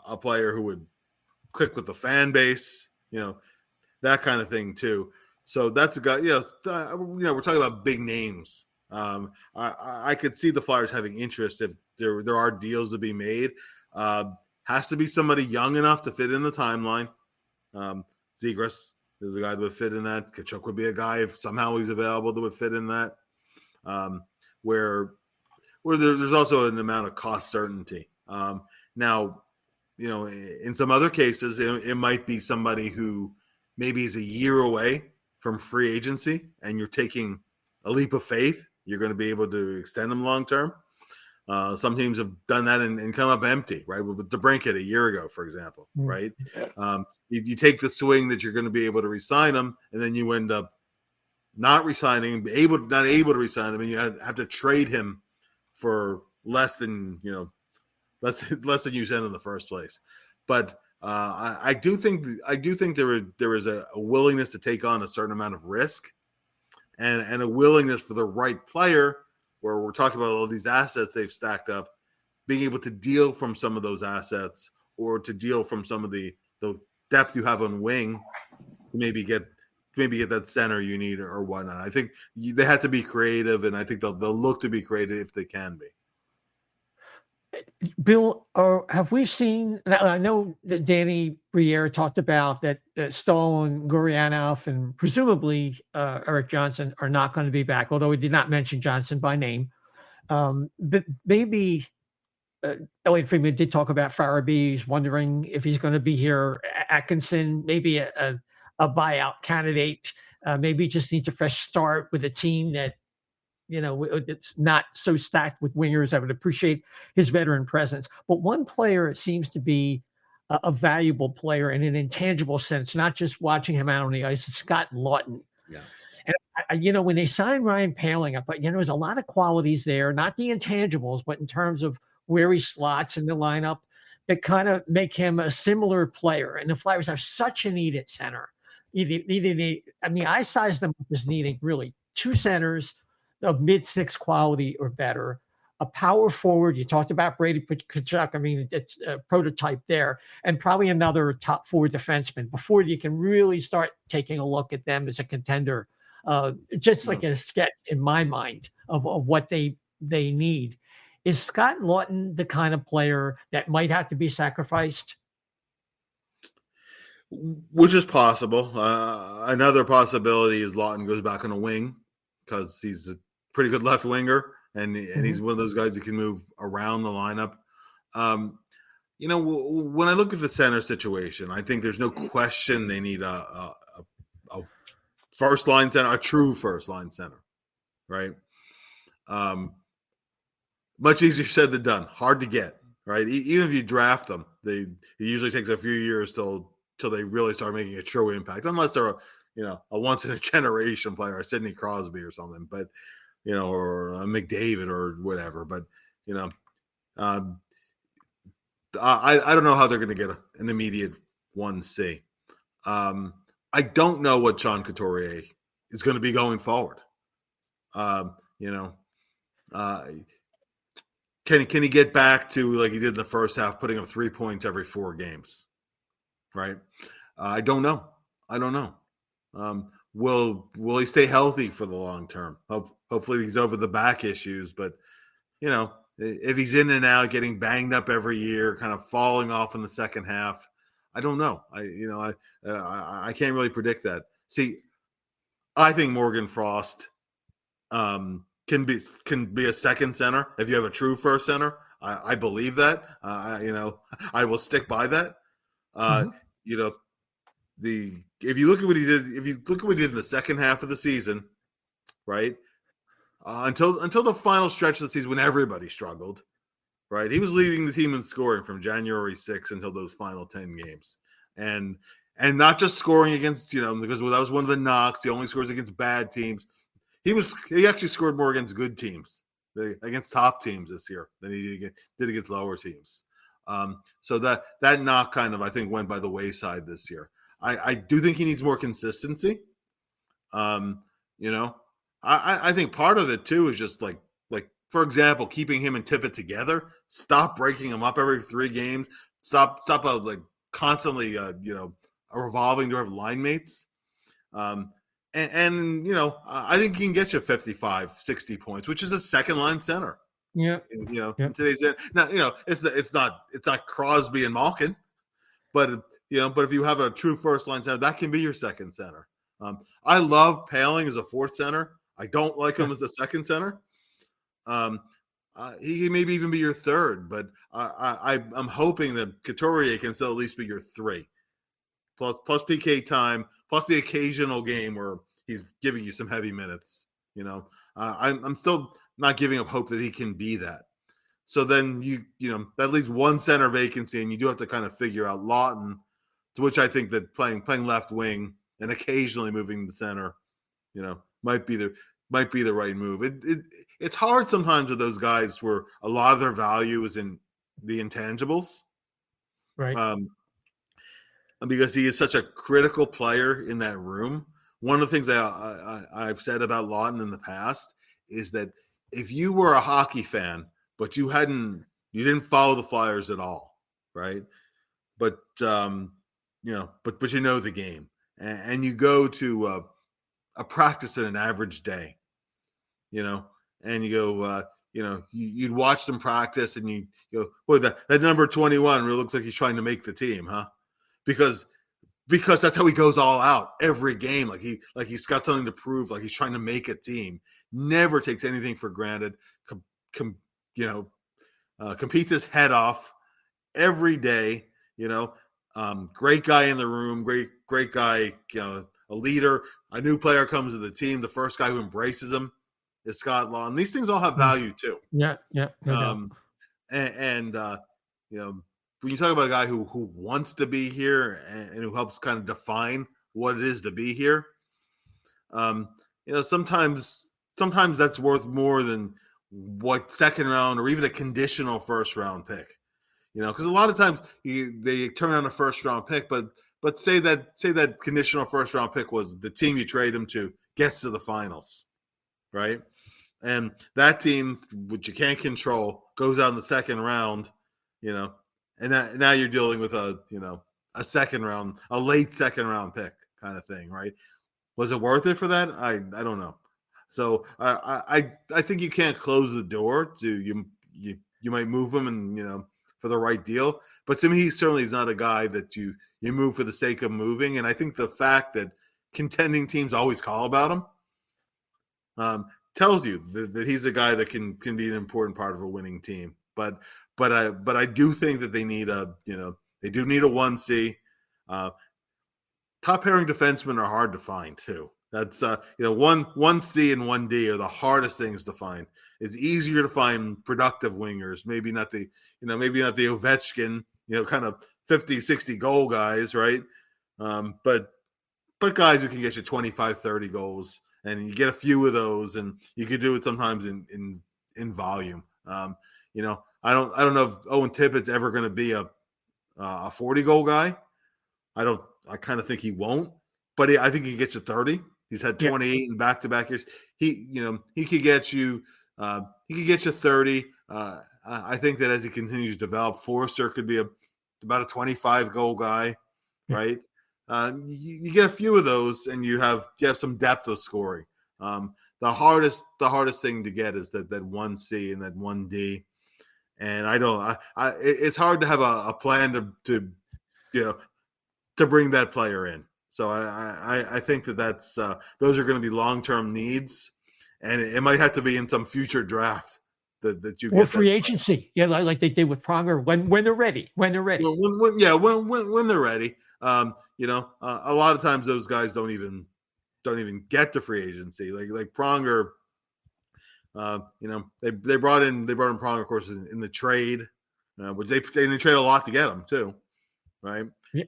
a player who would click with the fan base, that kind of thing too. So that's a guy. We're talking about big names. I could see the Flyers having interest if there are deals to be made. Has to be somebody young enough to fit in the timeline. Zegras is a guy that would fit in that. Tkachuk would be a guy, if somehow he's available, that would fit in that. Where there's also an amount of cost certainty. Now, in some other cases, it might be somebody who maybe is a year away from free agency, and you're taking a leap of faith. You're going to be able to extend them long term. Some teams have done that and come up empty, right? With DeBrincat a year ago, for example, right? Yeah. You take the swing that you're going to be able to re-sign them, and then you end up not resigning, not able to resign him, and you have to trade him for less than you sent in the first place. But I do think there is a willingness to take on a certain amount of risk, and a willingness for the right player, where we're talking about all these assets they've stacked up, being able to deal from some of those assets or to deal from some of the depth you have on wing, maybe get that center you need or whatnot. I think they have to be creative, and I think they'll look to be creative if they can be. Bill, have we seen? I know that Danny Briere talked about that Stahl and Gurianov and presumably Eric Johnson are not going to be back, although he did not mention Johnson by name. But maybe Elliot Friedman did talk about Farabee. He's wondering if he's going to be here. Atkinson, maybe a buyout candidate. Maybe just needs a fresh start with a team that, it's not so stacked with wingers. I would appreciate his veteran presence. But one player seems to be a valuable player in an intangible sense, not just watching him out on the ice, is Scott Lawton. Yeah. And, when they signed Ryan Poehling, I thought, there's a lot of qualities there, not the intangibles, but in terms of where he slots in the lineup that kind of make him a similar player. And the Flyers have such a need at center. I sized them up as needing really two centers of mid-six quality or better, a power forward. You talked about Brady Tkachuk. It's a prototype there, and probably another top four defenseman before you can really start taking a look at them as a contender. Just like a sketch in my mind of what they need. Is Scott Lawton the kind of player that might have to be sacrificed? Which is possible. Another possibility is Lawton goes back on a wing because he's a pretty good left winger, and he's one of those guys who can move around the lineup. When I look at the center situation, I think there's no question they need a first line center, a true first line center, right? Much easier said than done. Hard to get, right? Even if you draft them, it usually takes a few years till they really start making a true impact, unless they're a once in a generation player, a Sidney Crosby or something, but or a McDavid or whatever. But I don't know how they're going to get an immediate 1C. I don't know what Sean Couturier is going to be going forward. Can he get back to like he did in the first half, putting up 3 points every 4 games? Right. I don't know. Will he stay healthy for the long term? Hopefully he's over the back issues, but if he's in and out, getting banged up every year, kind of falling off in the second half, I don't know. I can't really predict that. See, I think Morgan Frost can be a second center if you have a true first center. I believe that. I will stick by that. If you look at what he did in the second half of the season, right? Until the final stretch of the season when everybody struggled, right? He was leading the team in scoring from January 6th until those final 10 games. And not just scoring against, because that was one of the knocks. He only scores against bad teams. He actually scored more against good teams, against top teams this year than he did against lower teams. So that knock kind of, I think, went by the wayside this year. I do think he needs more consistency. I think part of it too is just like for example, keeping him and Tippett together. Stop breaking them up every 3 games. Stop constantly a revolving door of line mates. I think he can get you 55, 60 points, which is a second line center. Yeah. In today's now, it's not Crosby and Malkin, but if you have a true first line center, that can be your second center. I love Poehling as a fourth center. I don't like him as a second center. He can maybe even be your third, but I'm hoping that Couturier can still at least be your 3, plus PK time, plus the occasional game where he's giving you some heavy minutes. I'm still not giving up hope that he can be that. So then that leaves one center vacancy, and you do have to kind of figure out Lawton, to which I think that playing left wing and occasionally moving the center, might be the right move. It's hard sometimes with those guys where a lot of their value is in the intangibles, Right. Because he is such a critical player in that room. One of the things I've said about Lawton in the past is that if you were a hockey fan, but you didn't follow the Flyers at all, right? But but you know the game, and you go to a practice at an average day, and you go, you'd watch them practice, and you go, boy, that number 21 really looks like he's trying to make the team, huh? Because that's how he goes all out every game. Like he's got something to prove. Like he's trying to make a team. Never takes anything for granted. Competes his head off every day. Great guy in the room. Great guy. A leader. A new player comes to the team. The first guy who embraces him is Scott Lawton. These things all have value too. Yeah. No doubt. When you talk about a guy who wants to be here and who helps kind of define what it is to be here, sometimes that's worth more than what second round or even a conditional first round pick. Because a lot of times they turn on a first round pick, but say that conditional first round pick was the team you trade him to gets to the finals, right? And that team, which you can't control, goes out in the second round, and now you're dealing with a late second round pick kind of thing, right? Was it worth it for that? I don't know. So I think you can't close the door to you might move him and for the right deal. But to me, he certainly is not a guy that you move for the sake of moving. And I think the fact that contending teams always call about him tells you that he's a guy that can be an important part of a winning team. But I do think that they need a 1C. Top pairing defensemen are hard to find too. That's 1C and 1D are the hardest things to find. It's easier to find productive wingers, maybe not the Ovechkin, kind of 50, 60 goal guys, right? But guys who can get you 25, 30 goals, and you get a few of those, and you could do it sometimes in volume. I don't know if Owen Tippett's ever going to be a 40-goal guy. I kind of think he won't, but I think he gets you 30. He's had 28 in back-to-back years. He could get you 30. I think that as he continues to develop, Forster could be about a 25-goal guy, right? You get a few of those, and you have some depth of scoring. The hardest thing to get is that 1C and that 1D. And it's hard to have a plan to bring that player in. So I think that's those are going to be long-term needs, and it might have to be in some future draft that you or free agency. Yeah, like they did with Pronger when they're ready. When they're ready. When they're ready. A lot of times those guys don't even get to free agency. Like Pronger. They brought in Pronger, of course, in the trade, which they trade a lot to get him too, right? Yeah.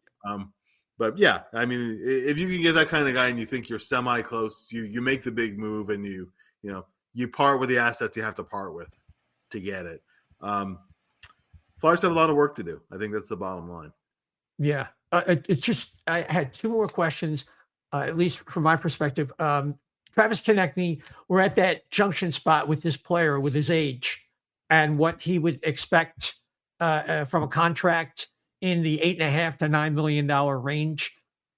But yeah, I mean, if you can get that kind of guy and you think you're semi close, you make the big move and you part with the assets you have to part with to get it. Flyers have a lot of work to do. I think that's the bottom line. Yeah, it's just I had two more questions, at least from my perspective. Travis Konechny, we're at that junction spot with this player, with his age, and what he would expect from a contract in the $8.5 to $9 million range.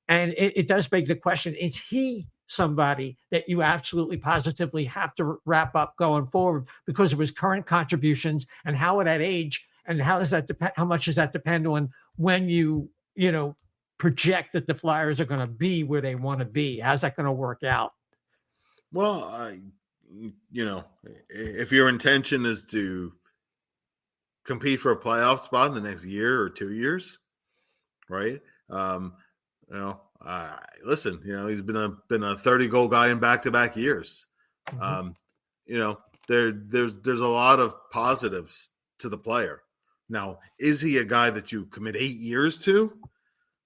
And it does beg the question, is he somebody that you absolutely positively have to wrap up going forward because of his current contributions and how at that age, and how does that depend? How much does that depend on when you project that the Flyers are going to be where they want to be? How's that going to work out? Well, if your intention is to compete for a playoff spot in the next year or 2 years, right? Listen, he's been a 30-goal guy in back-to-back years. Mm-hmm. There's a lot of positives to the player. Now, is he a guy that you commit 8 years to?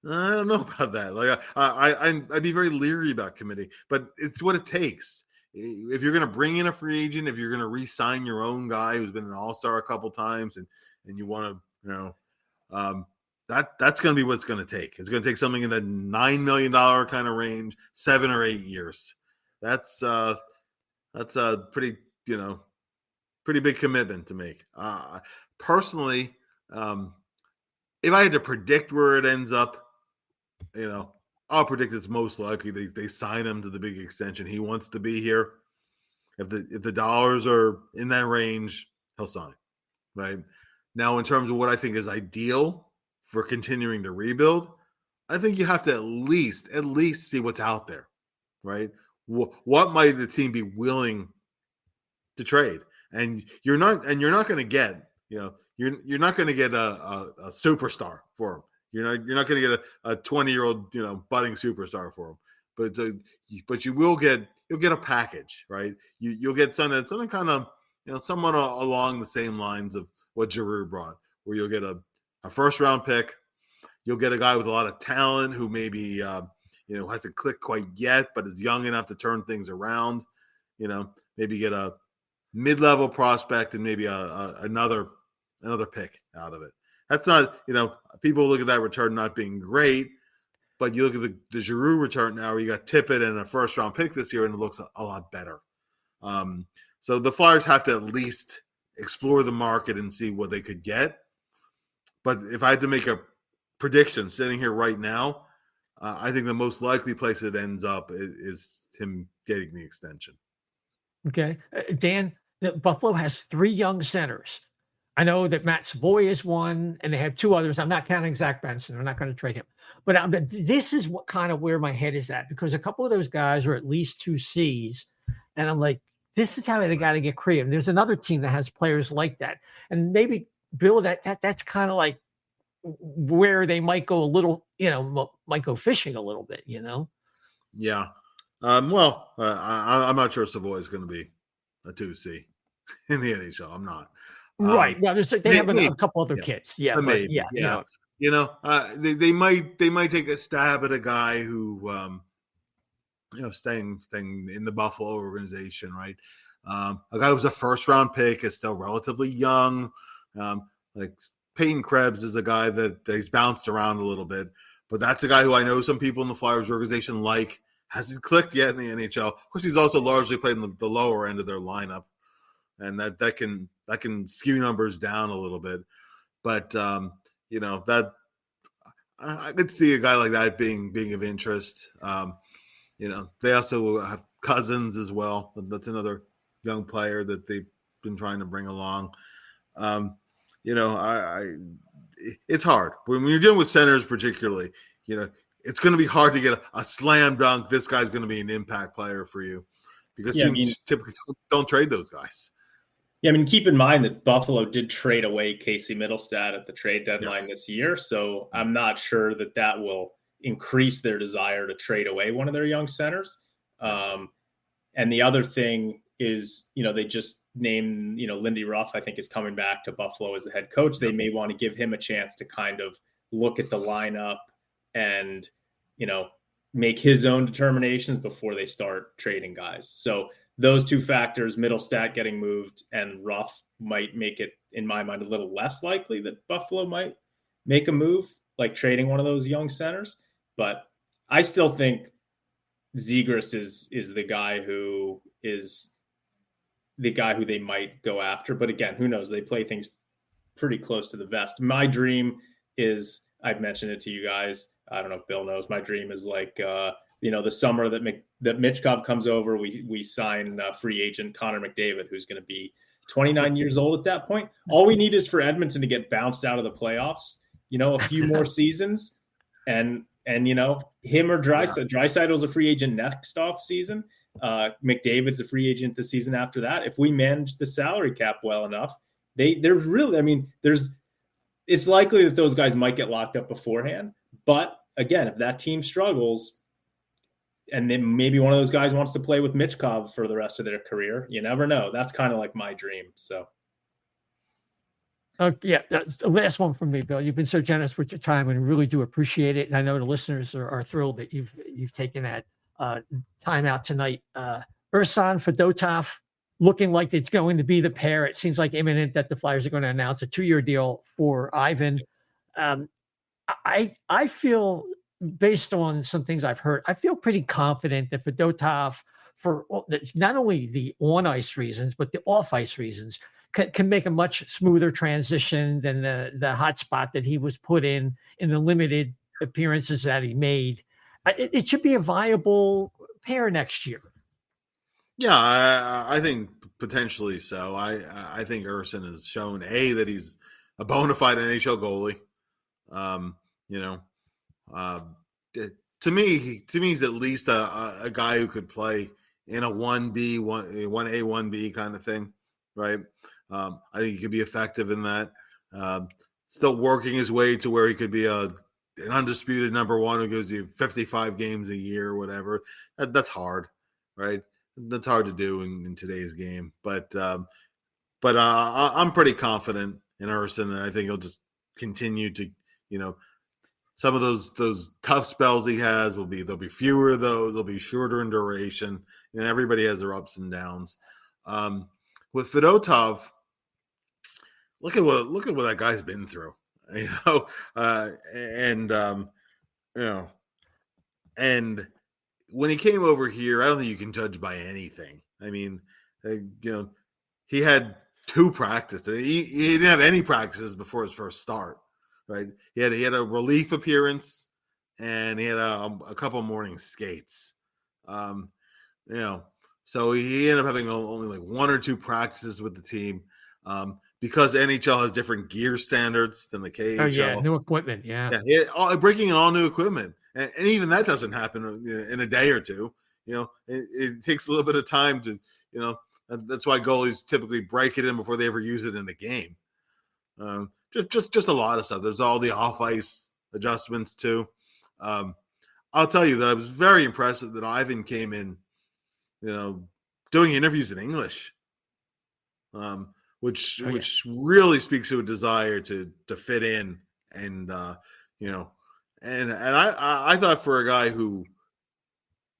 I don't know about that. Like I'd be very leery about committing, but it's what it takes. If you're going to bring in a free agent, if you're going to re-sign your own guy who's been an all-star a couple times, and you want to, that's going to be what it's going to take. It's going to take something in the $9 million kind of range, 7 or 8 years. That's a pretty big commitment to make. Personally, if I had to predict where it ends up, I'll predict it's most likely they sign him to the big extension. He wants to be here. If the dollars are in that range, he'll sign. Right now, in terms of what I think is ideal for continuing to rebuild, I think you have to at least see what's out there. Right? What might the team be willing to trade? And you're not going to get you're not going to get a superstar for him. You're not going to get a 20-year-old budding superstar for him. But you'll get a package, right? You'll get something kind of somewhat along the same lines of what Giroux brought, where you'll get a first round pick. You'll get a guy with a lot of talent who maybe hasn't clicked quite yet, but is young enough to turn things around. Maybe get a mid-level prospect and maybe another pick out of it. That's not, people look at that return not being great, but you look at the Giroux return now where you got Tippett and a first-round pick this year, and it looks a lot better. So the Flyers have to at least explore the market and see what they could get. But if I had to make a prediction sitting here right now, I think the most likely place it ends up is him getting the extension. Okay. Dan, Buffalo has 3 young centers. I know that Matt Savoy is one, and they have 2 others. I'm not counting Zach Benson. I'm not going to trade him. But this is what kind of where my head is at, because a couple of those guys are at least 2 Cs. And I'm like, this is how they got to get creative. There's another team that has players like that. And maybe, Bill, that's kind of like where they might go a little, might go fishing a little bit, Yeah. I'm not sure Savoy is going to be a 2C in the NHL. I'm not. Right. Well, they have a couple other kids. Yeah. Maybe. Yeah. They might take a stab at a guy who, staying in the Buffalo organization, right? A guy who was a first round pick is still relatively young. Like Peyton Krebs is a guy that he's bounced around a little bit, but that's a guy who I know some people in the Flyers organization hasn't clicked yet in the NHL. Of course, he's also largely played in the lower end of their lineup, and that can skew numbers down a little bit. But that I could see a guy like that being of interest. They also have Cousins as well. That's another young player that they've been trying to bring along. It's hard when you're dealing with centers, particularly. It's going to be hard to get a slam dunk. This guy's going to be an impact player for you because teams typically don't trade those guys. Yeah, keep in mind that Buffalo did trade away Casey Middlestat at the trade deadline this year, so I'm not sure that will increase their desire to trade away one of their young centers. And the other thing is, they just named, Lindy Ruff, I think, is coming back to Buffalo as the head coach. They may want to give him a chance to kind of look at the lineup and, make his own determinations before they start trading guys. So those 2 factors, Middlestat getting moved and Ruff, might make it, in my mind, a little less likely that Buffalo might make a move, like trading one of those young centers. But I still think Zegras is the guy who they might go after. But again, who knows? They play things pretty close to the vest. My dream is, I've mentioned it to you guys, I don't know if Bill knows, my dream is like, the summer that Mitchkov comes over, we sign free agent Connor McDavid, who's going to be 29 years old at that point. All we need is for Edmonton to get bounced out of the playoffs, a few more seasons, and him or Draisaitl. Draisaitl's a free agent next off season. McDavid's a free agent the season after that. If we manage the salary cap well enough, there's really, it's likely that those guys might get locked up beforehand. But again, if that team struggles, and then maybe one of those guys wants to play with Mitchkov for the rest of their career, you never know. That's kind of like my dream. So, Yeah, that's the last one from me, Bill. You've been so generous with your time, and we really do appreciate it. And I know the listeners are thrilled that you've taken that time out tonight. Ersan Fedotov, looking like it's going to be the pair. It seems like imminent that the Flyers are going to announce a 2-year deal for Ivan. I feel, based on some things I've heard, I feel pretty confident that Fedotov, for not only the on-ice reasons, but the off-ice reasons, can make a much smoother transition than the hot spot that he was put in the limited appearances that he made. It should be a viable pair next year. Yeah, I think potentially so. I think Ersan has shown that he's a bona fide NHL goalie. To me, he's at least a guy who could play in a 1B, 1A, 1B kind of thing, right? I think he could be effective in that. Still working his way to where he could be an undisputed number one who gives you 55 games a year or whatever. That's hard, right? That's hard to do in today's game. But I'm pretty confident in Ersan, and I think he'll just continue to, some of those tough spells he has there'll be fewer of those. They'll be shorter in duration. Everybody has their ups and downs. With Fedotov, look at what that guy's been through, and when he came over here, I don't think you can judge by anything. I mean, he had 2 practices. He didn't have any practices before his first start, right? He had a relief appearance, and he had a couple morning skates. So he ended up having only like 1 or 2 practices with the team. Because NHL has different gear standards than the KHL. Oh, yeah, new equipment, yeah. Breaking in all new equipment. And even that doesn't happen in a day or two. It takes a little bit of time to, that's why goalies typically break it in before they ever use it in a game. Just a lot of stuff. There's all the off-ice adjustments too. I'll tell you that I was very impressed that Ivan came in, doing interviews in English. Which really speaks to a desire to fit in, and and I thought for a guy who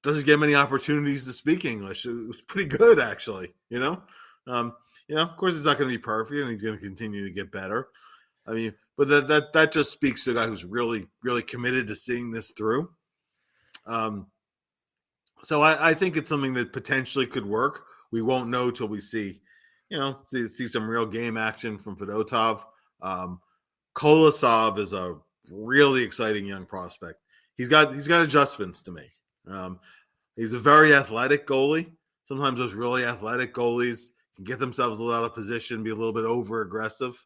doesn't get many opportunities to speak English, it was pretty good actually. Of course it's not going to be perfect, and he's going to continue to get better. I mean, but that just speaks to a guy who's really really committed to seeing this through. So I think it's something that potentially could work. We won't know till we see some real game action from Fedotov. Kolosov is a really exciting young prospect. He's got adjustments to make. He's a very athletic goalie. Sometimes those really athletic goalies can get themselves a little out of position, be a little bit over aggressive.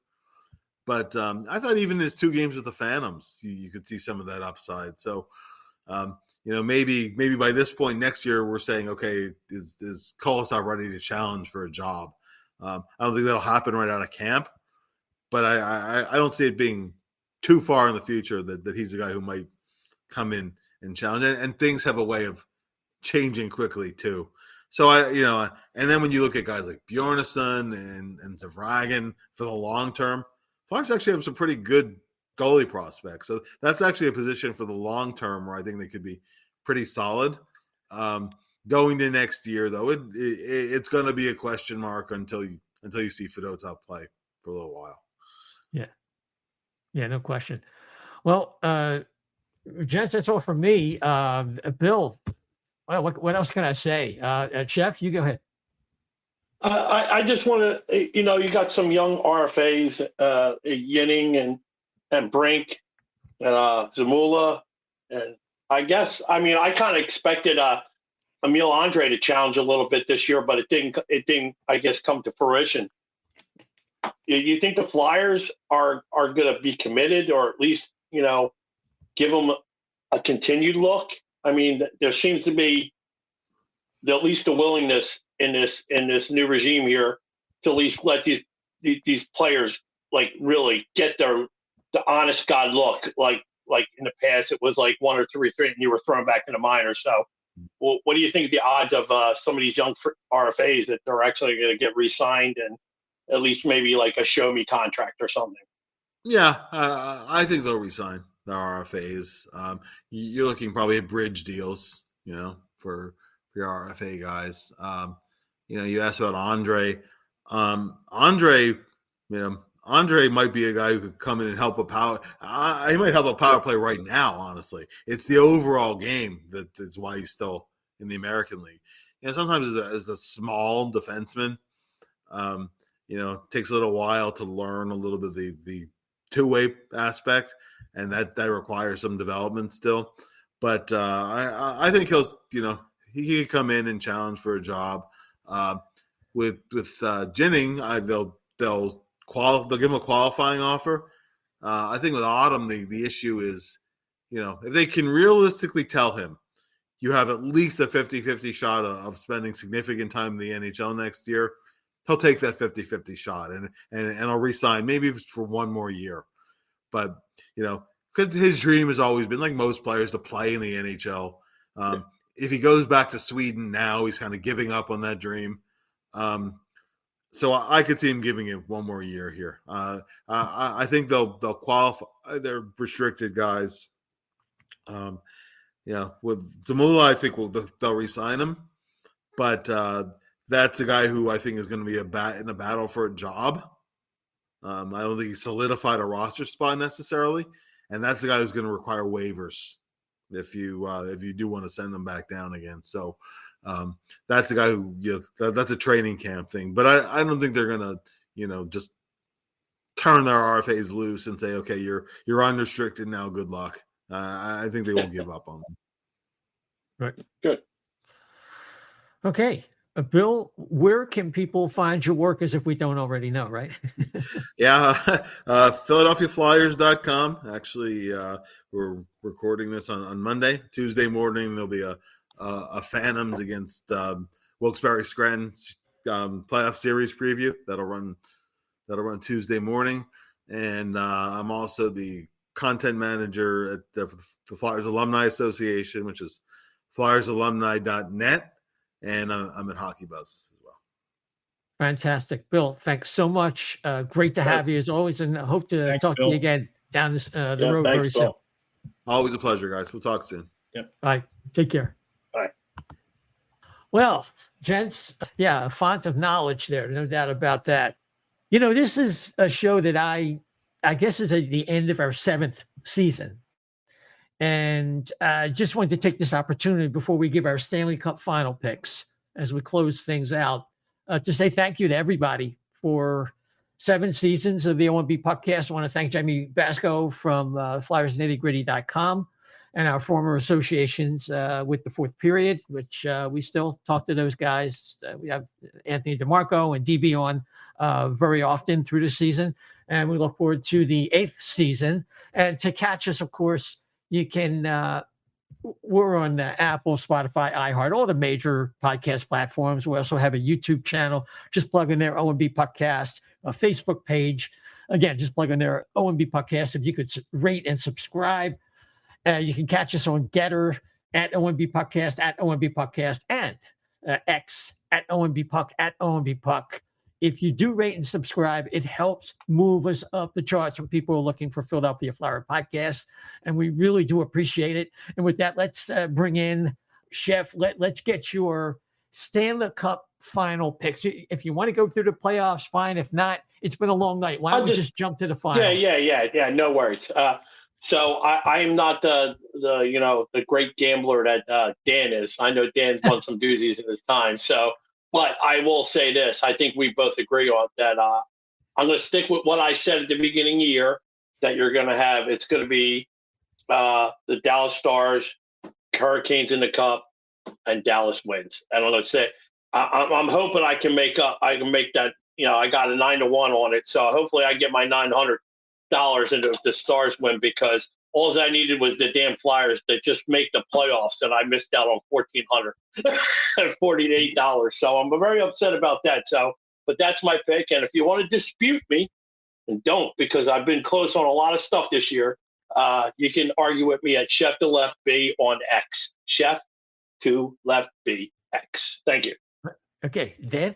But I thought even his 2 games with the Phantoms, you could see some of that upside. So maybe by this point next year we're saying, okay, is Kolosov ready to challenge for a job? I don't think that'll happen right out of camp, but I don't see it being too far in the future that he's a guy who might come in and challenge. And things have a way of changing quickly too. So and then when you look at guys like Bjornsson and Zavragin for the long term, Flyers actually have some pretty good goalie prospects. So that's actually a position for the long term where I think they could be pretty solid. Going to next year, though, it's going to be a question mark until you see Fedotov play for a little while. Yeah, no question. Well, gents, that's all from me. Bill, well, what else can I say? Jeff, you go ahead. I just want to, you got some young RFAs, Yinning and Brink and Zamula, and I kind of expected Emil Andre to challenge a little bit this year, but it didn't, I guess, come to fruition. You think the Flyers are going to be committed, or at least, give them a continued look? I mean, there seems to be at least a willingness in this new regime here to at least let these players like really get the honest God look. Like in the past, it was like 1 or 2 or 3, and you were thrown back in the minors. So, well, what do you think of the odds of some of these young RFAs that they're actually going to get re-signed at least maybe like a show me contract or something. Yeah, I think they'll resign their RFAs. You're looking probably at bridge deals, for your RFA guys. You asked about Andre. Andre might be a guy who could come in and help a power. He might help a power play right now. Honestly, it's the overall game that's why he's still in the American League. Sometimes as a small defenseman, takes a little while to learn a little bit of the two-way aspect, and that requires some development still. But I think he could come in and challenge for a job. With Jennings, they'll give him a qualifying offer. I think with Autumn, the issue is, if they can realistically tell him you have at least a 50-50 shot of spending significant time in the NHL next year, he'll take that 50-50 shot and he'll resign maybe for one more year. But, because his dream has always been, like most players, to play in the NHL. If he goes back to Sweden now, he's kind of giving up on that dream. So I could see him giving it one more year here. I think they'll qualify. They're restricted guys. With Zamula, I think they'll re-sign him. But that's a guy who I think is going to be in a battle for a job. I don't think he solidified a roster spot necessarily, and that's the guy who's going to require waivers if you do want to send him back down again. So that's a guy who that's a training camp thing. But I don't think they're going to just turn their RFAs loose and say, okay, you're unrestricted now. Good luck. I think they won't give up on them. Right. Good. Okay. Bill, where can people find your work as if we don't already know, right? Yeah. PhiladelphiaFlyers.com. Actually, we're recording this on Monday. Tuesday morning, there'll be a Phantoms against Wilkes-Barre Scranton playoff series preview. That'll run Tuesday morning. And I'm also the content manager at the Flyers Alumni Association, which is FlyersAlumni.net. And I'm at Hockey Buzz as well. Fantastic. Bill, thanks so much. Great to have you as always, and I hope to talk to you again down the road very soon. Always a pleasure, guys. We'll talk soon. Yep. All right. Take care. Bye. Well, gents, a font of knowledge there. No doubt about that. This is a show that I guess is at the end of our 7th season. And I just wanted to take this opportunity before we give our Stanley Cup final picks as we close things out to say thank you to everybody for 7 seasons of the O&B Puckcast. I want to thank Jamie Basco from FlyersNittyGritty.com and our former associations with the Fourth Period, which we still talk to those guys. We have Anthony DeMarco and DB on very often through the season. And we look forward to the 8th season. And to catch us, of course, you can, we're on Apple, Spotify, iHeart, all the major podcast platforms. We also have a YouTube channel. Just plug in there, O&B Puckcast, a Facebook page. Again, just plug in there, O&B Puckcast. If you could rate and subscribe. You can catch us on Getter at O&B Puckcast, at O&B Puckcast, and X at O&B Puck, at O&B Puck. If you do rate and subscribe, it helps move us up the charts when people are looking for Philadelphia Flyer podcasts, and we really do appreciate it. And with that, let's bring in Chef. Let's get your Stanley Cup final picks. If you want to go through the playoffs, fine. If not, it's been a long night. Why don't we just jump to the finals? Yeah. No worries. So I'm not the great gambler that Dan is. I know Dan's won some doozies in his time. But I will say this. I think we both agree on that. I'm going to stick with what I said at the beginning of the year, that you're going to have. It's going to be the Dallas Stars, Hurricanes in the Cup, and Dallas wins. And I'm going to say, I'm hoping I can make that. I got a 9-1 on it. So hopefully I get my $900 into if the Stars win, because all I needed was the damn Flyers to just make the playoffs, and I missed out on $1,400 and $48. So I'm very upset about that. But that's my pick. And if you want to dispute me, and don't, because I've been close on a lot of stuff this year, you can argue with me at Chef to Left B on X. Chef to Left B X. Thank you. Okay, Dan?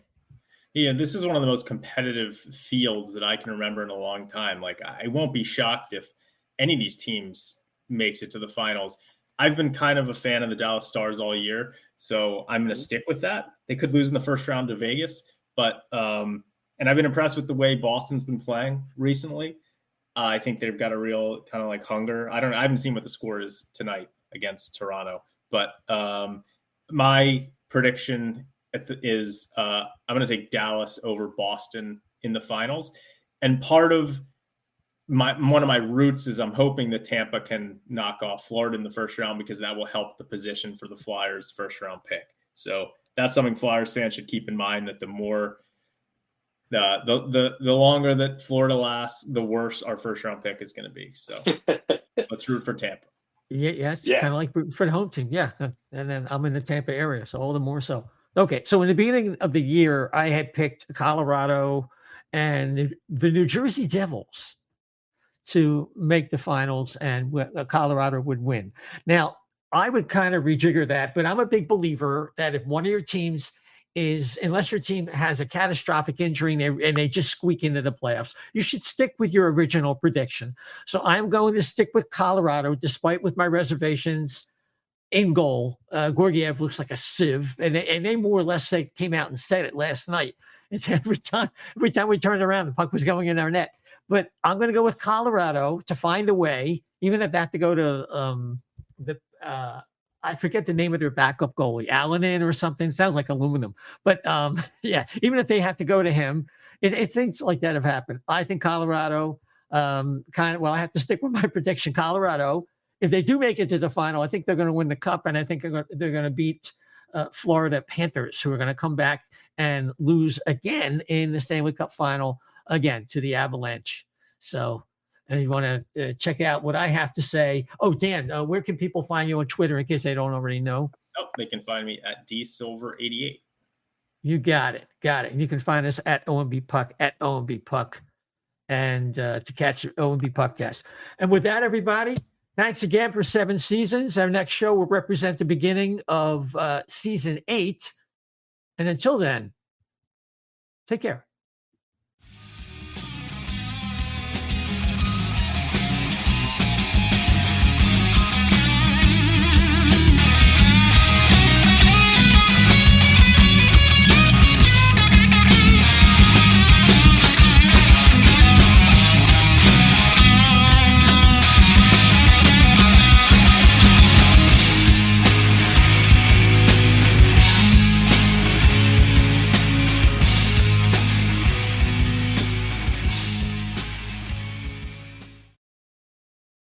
Yeah, this is one of the most competitive fields that I can remember in a long time. Like, I won't be shocked if any of these teams makes it to the finals. I've been kind of a fan of the Dallas Stars all year, so I'm going to stick with that. They could lose in the first round to Vegas, but and I've been impressed with the way Boston's been playing recently. I think they've got a real kind of like hunger. I haven't seen what the score is tonight against Toronto, but my prediction is I'm going to take Dallas over Boston in the finals. And part of one of my roots is I'm hoping that Tampa can knock off Florida in the first round, because that will help the position for the Flyers first round pick. So that's something Flyers fans should keep in mind, that the more the longer that Florida lasts, the worse our first round pick is going to be. So let's root for Tampa. Yeah, it's kind of like for the home team. Yeah. And then I'm in the Tampa area, so all the more so. Okay, so in the beginning of the year, I had picked Colorado and the New Jersey Devils to make the finals, and Colorado would win. Now, I would kind of rejigger that, but I'm a big believer that if one of your teams unless your team has a catastrophic injury and they just squeak into the playoffs, you should stick with your original prediction. So I'm going to stick with Colorado, despite with my reservations. In goal, Georgiev looks like a sieve, and they more or less came out and said it last night. It's every time we turned around, the puck was going in our net. But I'm going to go with Colorado to find a way, even if they have to go to I forget the name of their backup goalie, Alanin or something. Sounds like aluminum. But yeah, even if they have to go to him, things like that have happened. I think Colorado I have to stick with my prediction. Colorado, if they do make it to the final, I think they're going to win the cup, and I think they're going to beat Florida Panthers, who are going to come back and lose again in the Stanley Cup final again to the Avalanche. So, and you want to check out what I have to say. Oh, Dan, where can people find you on Twitter in case they don't already know? Oh, they can find me at dsilver88. You got it. And you can find us at O&B Puck, at O&B Puck, and to catch O&B Puckcast. And with that, everybody, thanks again for 7 seasons. Our next show will represent the beginning of season 8. And until then, take care.